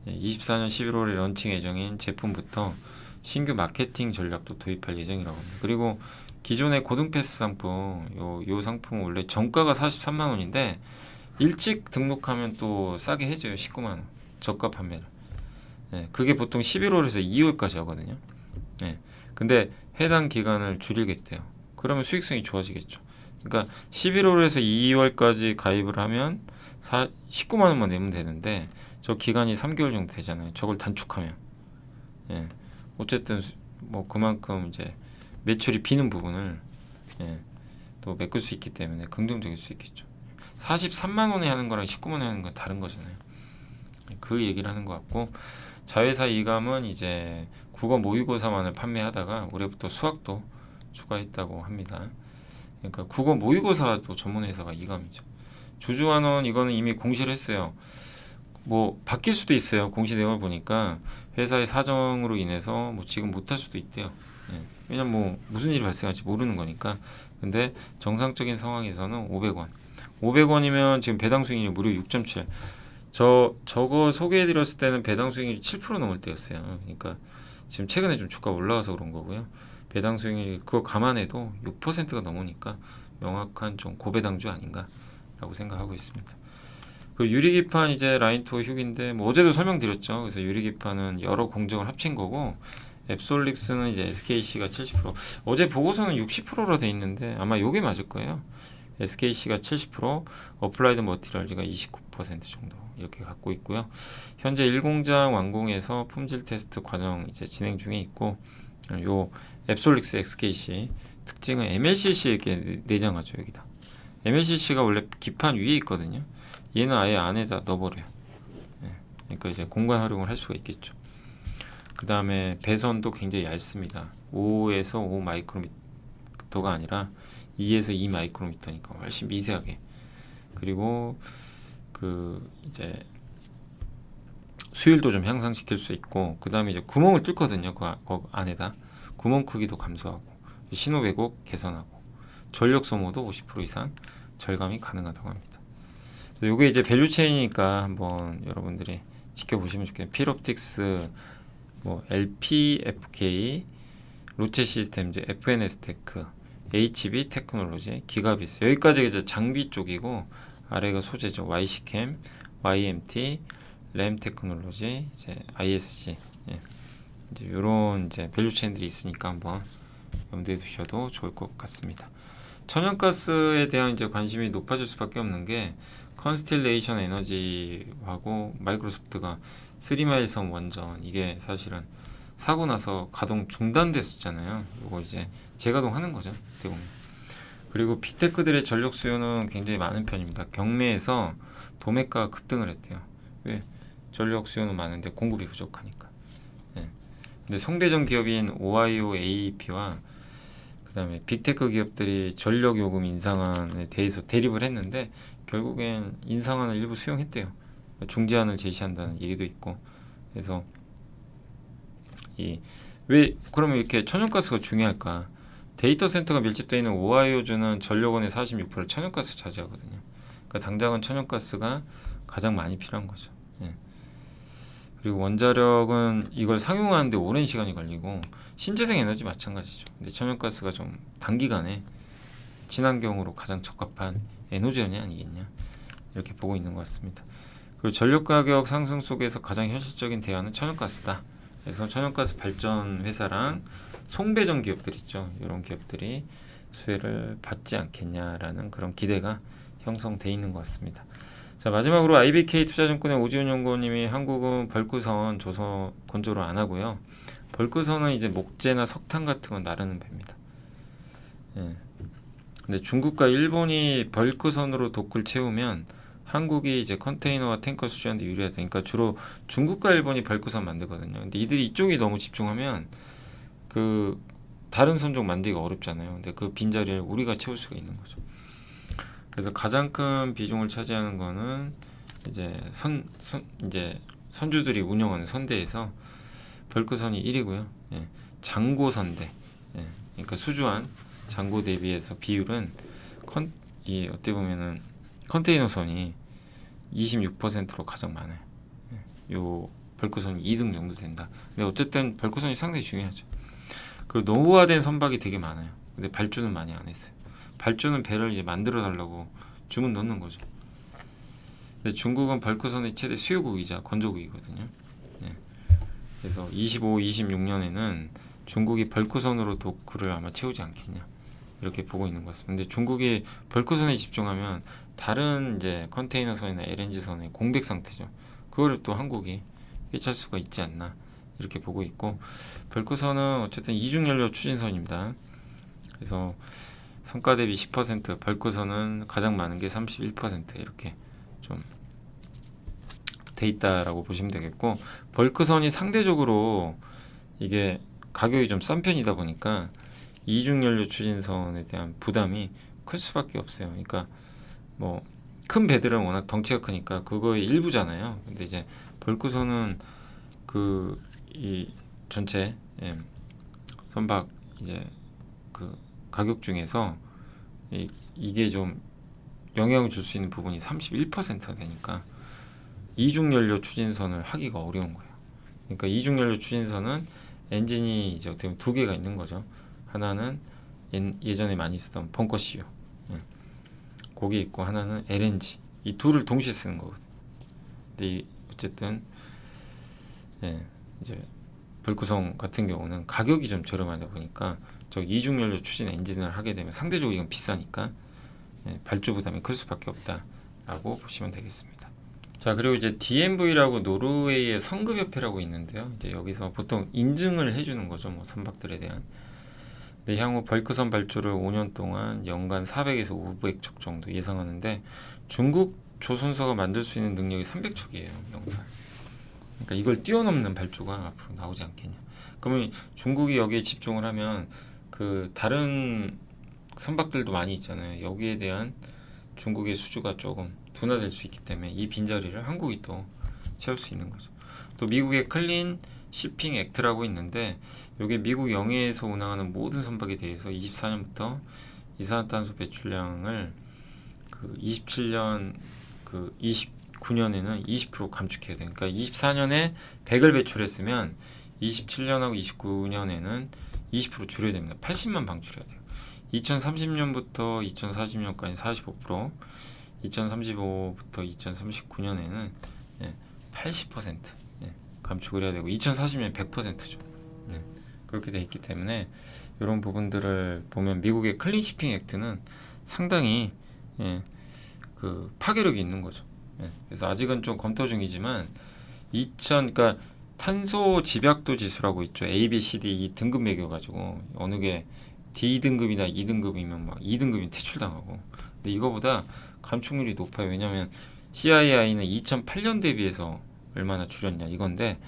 24년 11월에 런칭 예정인 제품부터 신규 마케팅 전략도 도입할 예정이라고 합니다. 그리고 기존의 고등패스 상품, 요 상품은 원래 정가가 43만 원인데 일찍 등록하면 또 싸게 해줘요. 19만 원. 저가 판매를. 네, 그게 보통 11월에서 2월까지 하거든요. 네, 근데 해당 기간을 줄이겠대요. 그러면 수익성이 좋아지겠죠. 그러니까 11월에서 2월까지 가입을 하면 19만 원만 내면 되는데 저 기간이 3개월 정도 되잖아요. 저걸 단축하면. 예. 어쨌든 뭐 그만큼 이제 매출이 비는 부분을 또 메꿀 수 있기 때문에 긍정적일 수 있겠죠. 43만 원에 하는 거랑 19만 원에 하는 건 다른 거잖아요. 그 얘기를 하는 것 같고 자회사 이감은 이제 국어 모의고사만을 판매하다가 올해부터 수학도 추가했다고 합니다. 그러니까 국어 모의고사도 전문 회사가 이감이죠. 주주환원 이거는 이미 공시를 했어요. 뭐 바뀔 수도 있어요. 공시 내용을 보니까 회사의 사정으로 인해서 뭐 지금 못할 수도 있대요. 예. 왜냐면 뭐 무슨 일이 발생할지 모르는 거니까. 근데 정상적인 상황에서는 500원. 500원이면 지금 배당 수익률이 무려 6.7. 저거 소개해드렸을 때는 배당 수익률이 7% 넘을 때였어요. 그러니까 지금 최근에 좀 주가 올라와서 그런 거고요. 배당 수익률이 그거 감안해도 6%가 넘으니까 명확한 좀 고배당주 아닌가라고 생각하고 있습니다. 그 유리기판 이제 라인토 휴기인데 뭐 어제도 설명드렸죠. 그래서 유리기판은 여러 공정을 합친 거고 앱솔릭스는 이제 SKC가 70%. 어제 보고서는 60%로 돼 있는데 아마 요게 맞을 거예요. SKC가 70%, 어플라이드 머티리얼즈가 29% 정도 이렇게 갖고 있고요. 현재 1공장 완공해서 품질 테스트 과정 이제 진행 중에 있고 요 앱솔릭스 XKC 특징은 MLCC에게 내장하죠. 여기다. MLCC가 원래 기판 위에 있거든요. 얘는 아예 안에다 넣어버려요. 그러니까 이제 공간 활용을 할 수가 있겠죠. 그 다음에 배선도 굉장히 얇습니다. 5에서 5 마이크로미터가 아니라 2에서 2 마이크로미터니까 훨씬 미세하게. 그리고 그 이제 수율도 좀 향상시킬 수 있고, 그 다음에 이제 구멍을 뚫거든요. 그 안에다 구멍 크기도 감소하고, 신호 왜곡 개선하고, 전력 소모도 50% 이상 절감이 가능하다고 합니다. 요게 이제 밸류 체인이니까 한번 여러분들이 지켜보시면 좋겠네요. 필옵틱스, 뭐 LPFK, 로체 시스템즈, FNS 테크, HB 테크놀로지, 기가비스. 여기까지 이제 장비 쪽이고 아래가 소재죠. YC캠, YMT, 램 테크놀로지, 이제 ISC. 예. 이제 요런 이제 밸류 체인들이 있으니까 한번 염두에 두셔도 좋을 것 같습니다. 천연가스에 대한 이제 관심이 높아질 수밖에 없는 게 컨스틸레이션 에너지하고 마이크로소프트가 3마일 섬 원전 이게 사실은 사고 나서 가동 중단됐었잖아요. 이거 이제 재가동하는 거죠. 대부분. 그리고 빅테크들의 전력 수요는 굉장히 많은 편입니다. 경매에서 도매가가 급등을 했대요. 왜? 전력 수요는 많은데 공급이 부족하니까. 네. 근데 성대전 기업인 오하이오 AEP와 그 다음에 빅테크 기업들이 전력 요금 인상안에 대해서 대립을 했는데 결국엔 인상안을 일부 수용했대요. 중재안을 제시한다는 얘기도 있고. 그래서 왜 그러면 이렇게 천연가스가 중요할까? 데이터 센터가 밀집되어 있는 오하이오주는 전력원의 46%를 천연가스 차지하거든요. 그러니까 당장은 천연가스가 가장 많이 필요한 거죠. 예. 그리고 원자력은 이걸 상용하는데 오랜 시간이 걸리고 신재생 에너지 마찬가지죠. 근데 천연가스가 좀 단기간에 친환경으로 가장 적합한 에너지원이 아니겠냐 이렇게 보고 있는 것 같습니다. 그리고 전력 가격 상승 속에서 가장 현실적인 대안은 천연가스다. 그래서 천연가스 발전 회사랑 송배전 기업들 있죠. 이런 기업들이 수혜를 받지 않겠냐라는 그런 기대가 형성돼 있는 것 같습니다. 자, 마지막으로 IBK 투자증권의 오지훈 연구원님이 한국은 벌크선 조선 건조를 안 하고요. 벌크선은 이제 목재나 석탄 같은 건 나르는 배입니다. 예. 근데 중국과 일본이 벌크선으로 도크를 채우면 한국이 이제 컨테이너와 탱커 수주하는데 유리하다. 그러니까 주로 중국과 일본이 벌크선 만들거든요. 근데 이들이 이쪽이 너무 집중하면 그 다른 선종 만들기가 어렵잖아요. 근데 그 빈자리를 우리가 채울 수가 있는 거죠. 그래서 가장 큰 비중을 차지하는 거는 이제 이제 선주들이 운영하는 선대에서 벌크선이 1위고요. 예. 장고 선대. 예. 그러니까 수주한 장고 대비해서 비율은 어떻게 보면은 컨테이너선이 26%로 가장 많아요. 예. 요 벌크선이 2등 정도 된다. 근데 어쨌든 벌크선이 상당히 중요하죠. 그리고 노후화된 선박이 되게 많아요. 근데 발주는 많이 안 했어요. 발주는 배를 이제 만들어 달라고 주문 넣는 거죠. 근데 중국은 벌크선의 최대 수요국이자 건조국이거든요. 네. 그래서 25, 26년에는 중국이 벌크선으로 도크를 아마 채우지 않겠냐 이렇게 보고 있는 것 같습니다. 근데 중국이 벌크선에 집중하면 다른 이제 컨테이너선이나 LNG선의 공백 상태죠. 그거를 또 한국이 깨찰 수가 있지 않나 이렇게 보고 있고, 벌크선은 어쨌든 이중연료 추진선입니다. 그래서 성과 대비 10%, 벌크선은 가장 많은 게 31% 이렇게 좀 돼 있다라고 보시면 되겠고, 벌크선이 상대적으로 이게 가격이 좀 싼 편이다 보니까 이중연료 추진선에 대한 부담이 클 수밖에 없어요. 그러니까 뭐 큰 배들은 워낙 덩치가 크니까 그거의 일부잖아요. 근데 이제 벌크선은 이 전체 선박 이제 그 가격 중에서 이게 좀 영향을 줄 수 있는 부분이 31%가 되니까 이중연료 추진선을 하기가 어려운 거예요. 그러니까 이중연료 추진선은 엔진이 이제 어떻게 보면 두 개가 있는 거죠. 하나는 예전에 많이 쓰던 벙커 CU, 거기 있고, 하나는 LNG. 이 둘을 동시에 쓰는 거거든요. 근데 어쨌든 이제 벌크선 같은 경우는 가격이 좀 저렴하다 보니까 저 이중연료 추진 엔진을 하게 되면 상대적으로 이건 비싸니까 발주 부담이 클 수밖에 없다라고 보시면 되겠습니다. 자, 그리고 이제 DNV라고 노르웨이의 성급협회라고 있는데요. 이제 여기서 보통 인증을 해주는 거죠, 뭐 선박들에 대한. 근데 향후 벌크선 발주를 5년 동안 연간 400에서 500척 정도 예상하는데, 중국 조선소가 만들 수 있는 능력이 300척이에요, 연간. 그러니까 이걸 뛰어넘는 발주가 앞으로 나오지 않겠냐. 그러면 중국이 여기에 집중을 하면 그 다른 선박들도 많이 있잖아요. 여기에 대한 중국의 수주가 조금 둔화될 수 있기 때문에 이 빈자리를 한국이 또 채울 수 있는 거죠. 또 미국의 클린 시핑 액트라고 있는데, 이게 미국 영해에서 운항하는 모든 선박에 대해서 24년부터 이산화탄소 배출량을 그 27년 그 29년에는 20% 감축해야 돼요. 그러니까 24년에 100을 배출했으면 27년하고 29년에는 20% 줄여야 됩니다. 80만 방출해야 돼요. 2030년부터 2040년까지 45%, 2035부터 2039년에는 80% 감축을 해야 되고, 2040년 100%죠. 그렇게 돼 있기 때문에 이런 부분들을 보면 미국의 클린 시핑 액트는 상당히 그 파괴력이 있는 거죠. 그래서 아직은 좀 검토 중이지만 그러니까 탄소 집약도 지수라고 있죠. A, B, C, D 이 등급 매겨가지고 어느 게 D 등급이나 E 등급이면 막 E 등급이 퇴출당하고, 근데 이거보다 감축률이 높아요. 왜냐하면 CII는 2008년 대비해서 얼마나 줄였냐 이건데,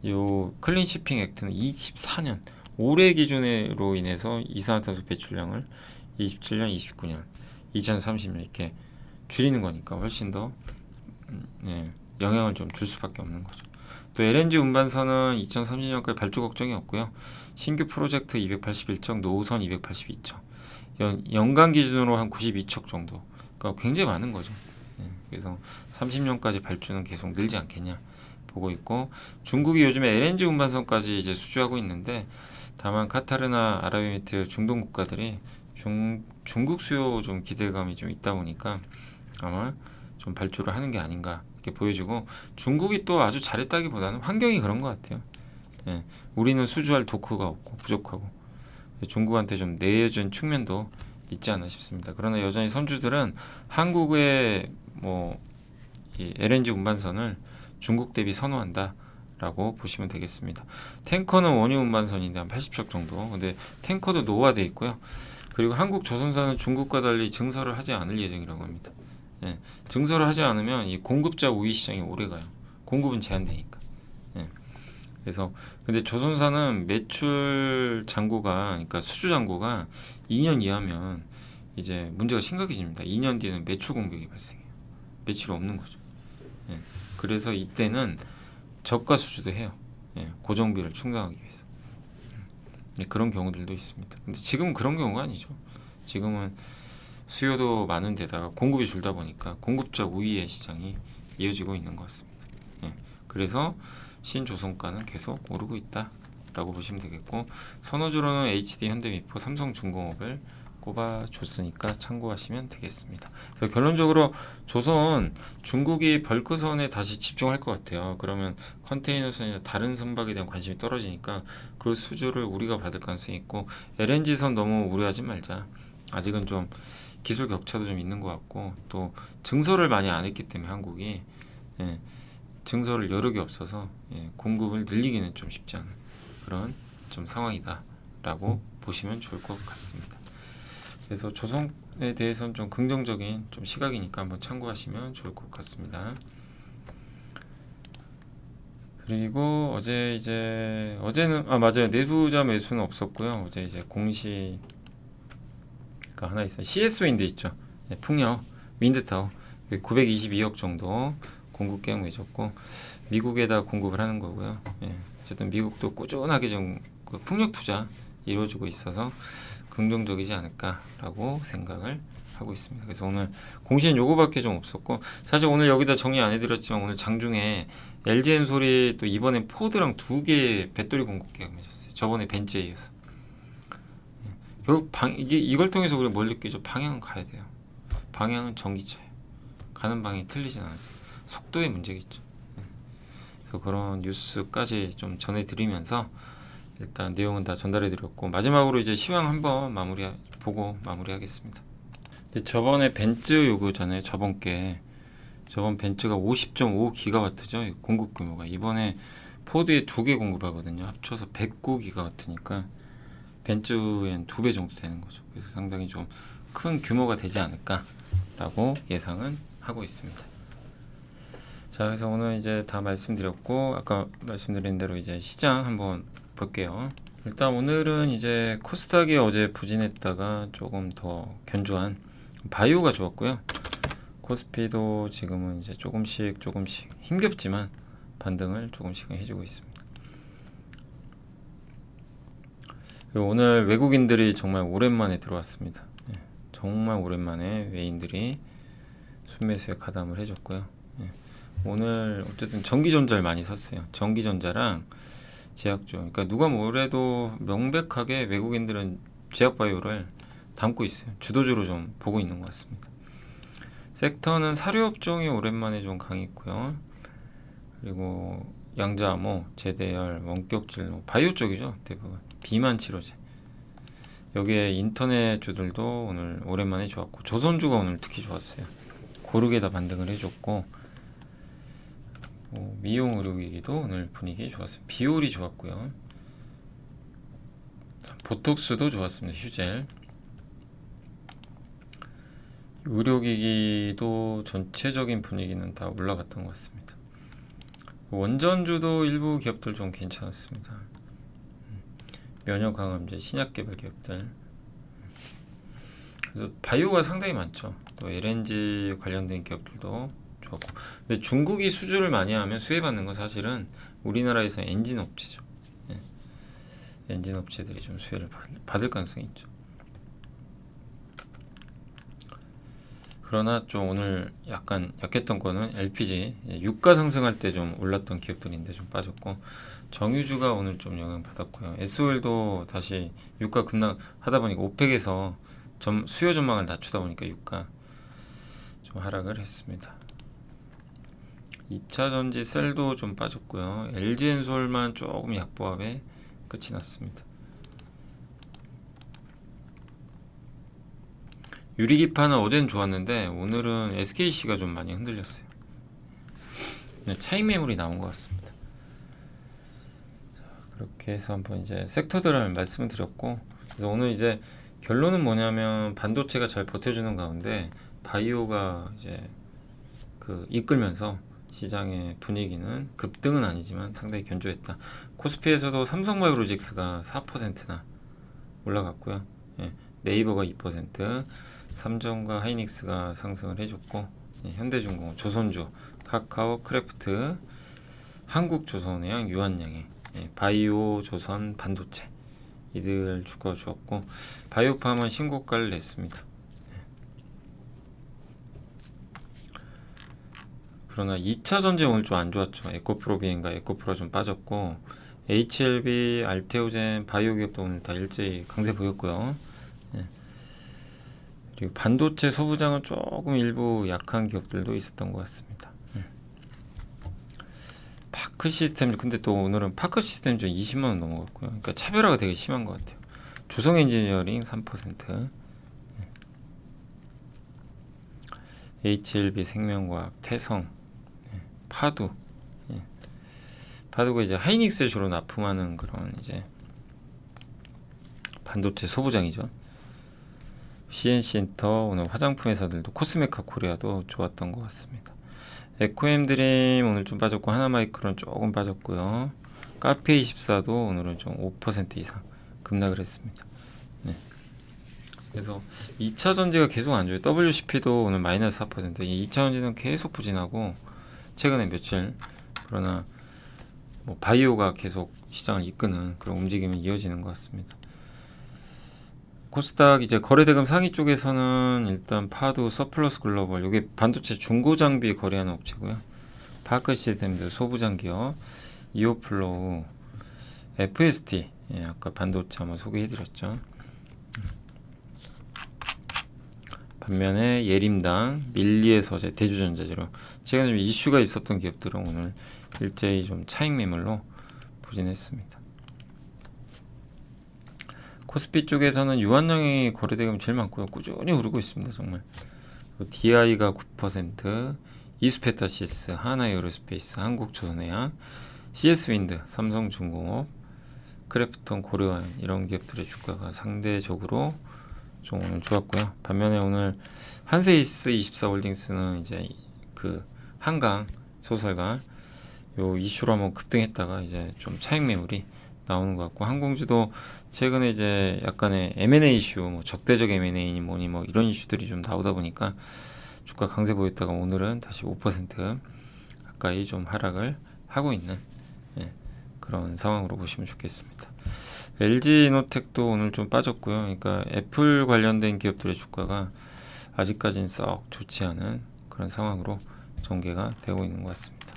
요 클린 시핑 액트는 24년 올해 기준으로 인해서 이산화탄소 배출량을 27년, 29년, 2030년 이렇게 줄이는 거니까 훨씬 더 영향을 좀 줄 수밖에 없는 거죠. 또 LNG 운반선은 2030년까지 발주 걱정이 없고요. 신규 프로젝트 281척, 노후선 282척, 연간 기준으로 한 92척 정도. 그러니까 굉장히 많은 거죠. 그래서 30년까지 발주는 계속 늘지 않겠냐 보고 있고, 중국이 요즘에 LNG 운반선까지 이제 수주하고 있는데, 다만 카타르나 아랍에미리트 중동 국가들이 중국 수요 좀 기대감이 좀 있다 보니까 아마 좀 발주를 하는 게 아닌가 이렇게 보여지고, 중국이 또 아주 잘했다기보다는 환경이 그런 것 같아요. 예, 우리는 수주할 도크가 없고 부족하고 중국한테 좀 내어준 측면도 있지 않나 싶습니다. 그러나 여전히 선주들은 한국의 이 LNG 운반선을 중국 대비 선호한다라고 보시면 되겠습니다. 탱커는 원유 운반선인데 한 80척 정도. 근데 탱커도 노후화돼 있고요. 그리고 한국 조선사는 중국과 달리 증설을 하지 않을 예정이라고 합니다. 예, 증설을 하지 않으면 이 공급자 우위 시장이 오래 가요. 공급은 제한되니까. 예. 그래서 근데 조선사는 매출 잔고가, 그러니까 수주 잔고가 2년 이하면 이제 문제가 심각해집니다. 2년 뒤에는 매출 공백이 발생해요. 매출이 없는 거죠. 예. 그래서 이때는 저가 수주도 해요. 예. 고정비를 충당하기 위해서. 예. 그런 경우들도 있습니다. 근데 지금은 그런 경우가 아니죠. 지금은 수요도 많은 데다가 공급이 줄다 보니까 공급자 우위의 시장이 이어지고 있는 것 같습니다. 예. 그래서 신조선가는 계속 오르고 있다라고 보시면 되겠고, 선호주로는 HD, 현대미포, 삼성중공업을 꼽아줬으니까 참고하시면 되겠습니다. 그래서 결론적으로 조선, 중국이 벌크선에 다시 집중할 것 같아요. 그러면 컨테이너선이나 다른 선박에 대한 관심이 떨어지니까 그 수주를 우리가 받을 가능성이 있고, LNG선 너무 우려하지 말자. 아직은 좀 기술 격차도 좀 있는 것 같고, 또 증설을 많이 안 했기 때문에 한국이, 예, 증설을 여러 개 없어서 공급을 늘리기는 좀 쉽지 않은 그런 좀 상황이다라고 보시면 좋을 것 같습니다. 그래서 조선에 대해서는 좀 긍정적인 좀 시각이니까 한번 참고하시면 좋을 것 같습니다. 그리고 어제는 맞아요, 내부자 매수는 없었고요. 어제 이제 공시가 하나 있어요. CS 윈드 있죠. 풍력 윈드타워 922억 정도 공급 계약 맺었고, 미국에다 공급을 하는 거고요. 어쨌든 미국도 꾸준하게 좀 그 풍력 투자 이루어지고 있어서 긍정적이지 않을까라고 생각을 하고 있습니다. 그래서 오늘 공시는 요거밖에 좀 없었고, 사실 오늘 여기다 정리 안 해드렸지만 오늘 장중에 LG엔솔이 또 이번엔 포드랑 2개 배터리 공급 계약 맺었어요. 저번에 벤츠에 이어서. 결국 이걸 통해서 우리가 뭘 느끼죠? 방향은 가야 돼요. 방향은 전기차예요. 가는 방향이 틀리진 않았어요. 속도의 문제겠죠. 그래서 그런 뉴스까지 좀 전해드리면서 일단 내용은 다 전달해드렸고, 마지막으로 이제 시황 한번 마무리하겠습니다. 근데 저번에 벤츠 요구잖아요. 저번 벤츠가 50.5기가와트죠. 공급 규모가. 이번에 포드에 2개 공급하거든요. 합쳐서 109기가와트니까 벤츠엔 2배 정도 되는 거죠. 그래서 상당히 좀 큰 규모가 되지 않을까라고 예상은 하고 있습니다. 자, 그래서 오늘 이제 다 말씀드렸고, 아까 말씀드린 대로 이제 시장 한번 볼게요. 일단 오늘은 이제 코스닥이 어제 부진했다가 조금 더 견조한 바이오가 좋았고요. 코스피도 지금은 이제 조금씩 힘겹지만 반등을 조금씩 해주고 있습니다. 그리고 오늘 외국인들이 정말 오랜만에 들어왔습니다. 정말 오랜만에 외인들이 순매수에 가담을 해줬고요. 오늘 어쨌든 전기전자를 많이 샀어요. 전기전자랑 제약주. 그러니까 누가 뭐래도 명백하게 외국인들은 제약바이오를 담고 있어요. 주도주로 좀 보고 있는 것 같습니다. 섹터는 사료업종이 오랜만에 좀 강했고요. 그리고 양자암호, 제대열, 원격진료, 바이오 쪽이죠. 대부분 비만 치료제. 여기에 인터넷주들도 오늘 오랜만에 좋았고, 조선주가 오늘 특히 좋았어요. 고르게 다 반등을 해줬고, 미용 의료기기도 오늘 분위기 좋았어요. 비올이 좋았고요. 보톡스도 좋았습니다. 휴젤. 의료기기도 전체적인 분위기는 다 올라갔던 것 같습니다. 원전주도 일부 기업들 좀 괜찮았습니다. 면역항암제, 신약개발 기업들. 그래서 바이오가 상당히 많죠. 또 LNG 관련된 기업들도 좋았고. 근데 중국이 수주를 많이 하면 수혜받는 건 사실은 우리나라에서 엔진 업체죠. 엔진 업체들이 좀 수혜를 받을 가능성이 있죠. 그러나 좀 오늘 약간 약했던 거는 LPG 유가 상승할 때 좀 올랐던 기업들인데 좀 빠졌고, 정유주가 오늘 좀 영향 받았고요. SOL도 다시 유가 급락하다 보니까 오펙에서 수요 전망을 낮추다 보니까 유가 좀 하락을 했습니다. 2차 전지 셀도 좀 빠졌고요. LG엔솔만 조금 약보합에 끝이 났습니다. 유리기판은 어제는 좋았는데 오늘은 SKC가 좀 많이 흔들렸어요. 차익 매물이 나온 것 같습니다. 자, 그렇게 해서 한번 이제 섹터들을 말씀을 드렸고, 그래서 오늘 이제 결론은 뭐냐면 반도체가 잘 버텨주는 가운데 바이오가 이제 이끌면서 시장의 분위기는 급등은 아니지만 상당히 견조했다. 코스피에서도 삼성바이오로직스가 4%나 올라갔고요. 네이버가 2%, 삼성과 하이닉스가 상승을 해줬고, 현대중공업, 조선주, 카카오, 크래프트, 한국조선해양, 유한양행, 바이오, 조선, 반도체 이들 주가가 좋았고, 바이오팜은 신고가를 냈습니다. 그러나 2차 전지 오늘 좀 안 좋았죠. 에코프로비엔과 에코프로가 좀 빠졌고, HLB, 알테오젠, 바이오 기업도 오늘 다 일제히 강세 보였고요. 그리고 반도체 소부장은 조금 일부 약한 기업들도 있었던 것 같습니다. 파크 시스템, 근데 또 오늘은 파크 시스템 좀 20만원 넘어갔고요. 그러니까 차별화가 되게 심한 것 같아요. 주성 엔지니어링 3%, HLB 생명과학, 태성, 파두, 파두가 이제 하이닉스에 주로 납품하는 그런 이제 반도체 소부장이죠. CNC엔터, 오늘 화장품 회사들도 코스메카 코리아도 좋았던 것 같습니다. 에코엠드림 오늘 좀 빠졌고, 하나마이크론 조금 빠졌고요. 카페24도 오늘은 좀 5% 이상 급락을 했습니다. 그래서 2차 전지가 계속 안 좋아요. WCP도 오늘 마이너스 4%, 2차 전지는 계속 부진하고 최근에 며칠, 그러나 바이오가 계속 시장을 이끄는 그런 움직임이 이어지는 것 같습니다. 코스닥 이제 거래대금 상위 쪽에서는 일단 파두, 서플러스 글로벌, 이게 반도체 중고 장비 거래하는 업체고요. 파크 시스템들 소부장 기업, 이오플로우, FST, 아까 반도체 한번 소개해드렸죠. 반면에 예림당, 밀리의 서재, 대주전자재료, 최근에 좀 이슈가 있었던 기업들은 오늘 일제히 좀 차익 매물로 부진했습니다. 코스피 쪽에서는 유한양행이 거래대금 제일 많고요. 꾸준히 오르고 있습니다. 정말. DI가 9%, 이수페타시스, 하나에어로스페이스, 한국조선해양, CS윈드, 삼성중공업, 크래프톤, 고려아연 이런 기업들의 주가가 상대적으로 좀 오늘 좋았고요. 반면에 오늘 한세이스 24홀딩스는 이제 한강 소설가 요 이슈로 한번 급등했다가 이제 좀 차익 매물이 나오는 것 같고, 항공주도 최근에 이제 약간의 M&A 이슈, 적대적 M&A니 뭐니 이런 이슈들이 좀 나오다 보니까 주가 강세 보였다가 오늘은 다시 5% 가까이 좀 하락을 하고 있는 그런 상황으로 보시면 좋겠습니다. LG이노텍도 오늘 좀 빠졌고요. 그러니까 애플 관련된 기업들의 주가가 아직까지는 썩 좋지 않은 그런 상황으로 전개가 되고 있는 것 같습니다.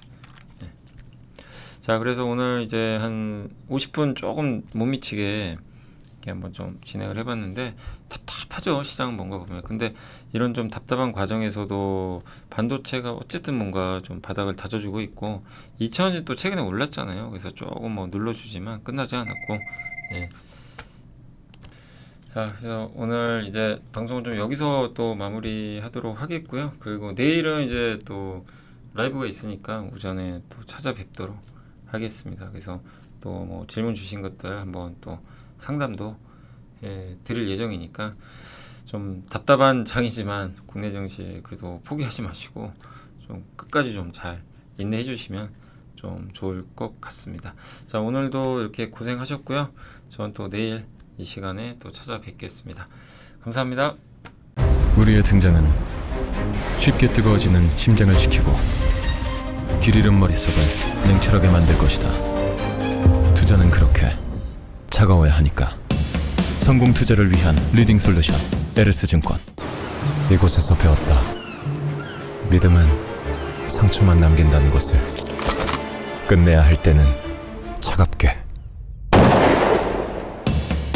자, 그래서 오늘 이제 한 50분 조금 못 미치게 이렇게 한번 좀 진행을 해봤는데, 답답하죠, 시장 뭔가 보면. 근데 이런 좀 답답한 과정에서도 반도체가 어쨌든 뭔가 좀 바닥을 다져주고 있고, 2차전지 또 최근에 올랐잖아요. 그래서 조금 눌러주지만 끝나지 않았고, 자, 그래서 오늘 이제 방송을 좀 여기서 또 마무리하도록 하겠고요. 그리고 내일은 이제 또 라이브가 있으니까 오전에 또 찾아뵙도록 하겠습니다. 그래서 또 질문 주신 것들 한번 또 상담도 드릴 예정이니까, 좀 답답한 장이지만 국내 증시 그래도 포기하지 마시고 좀 끝까지 좀 잘 인내해 주시면 좀 좋을 것 같습니다. 자, 오늘도 이렇게 고생하셨고요. 저는 또 내일 이 시간에 또 찾아뵙겠습니다. 감사합니다. 우리의 등장은 쉽게 뜨거워지는 심장을 지키고 길 잃은 머릿속을 냉철하게 만들 것이다. 투자는 그렇게 차가워야 하니까. 성공 투자를 위한 리딩 솔루션, 에르스증권. 이곳에서 배웠다. 믿음은 상처만 남긴다는 것을 끝내야 할 때는 차갑게.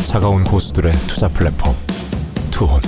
차가운 고수들의 투자 플랫폼 투혼.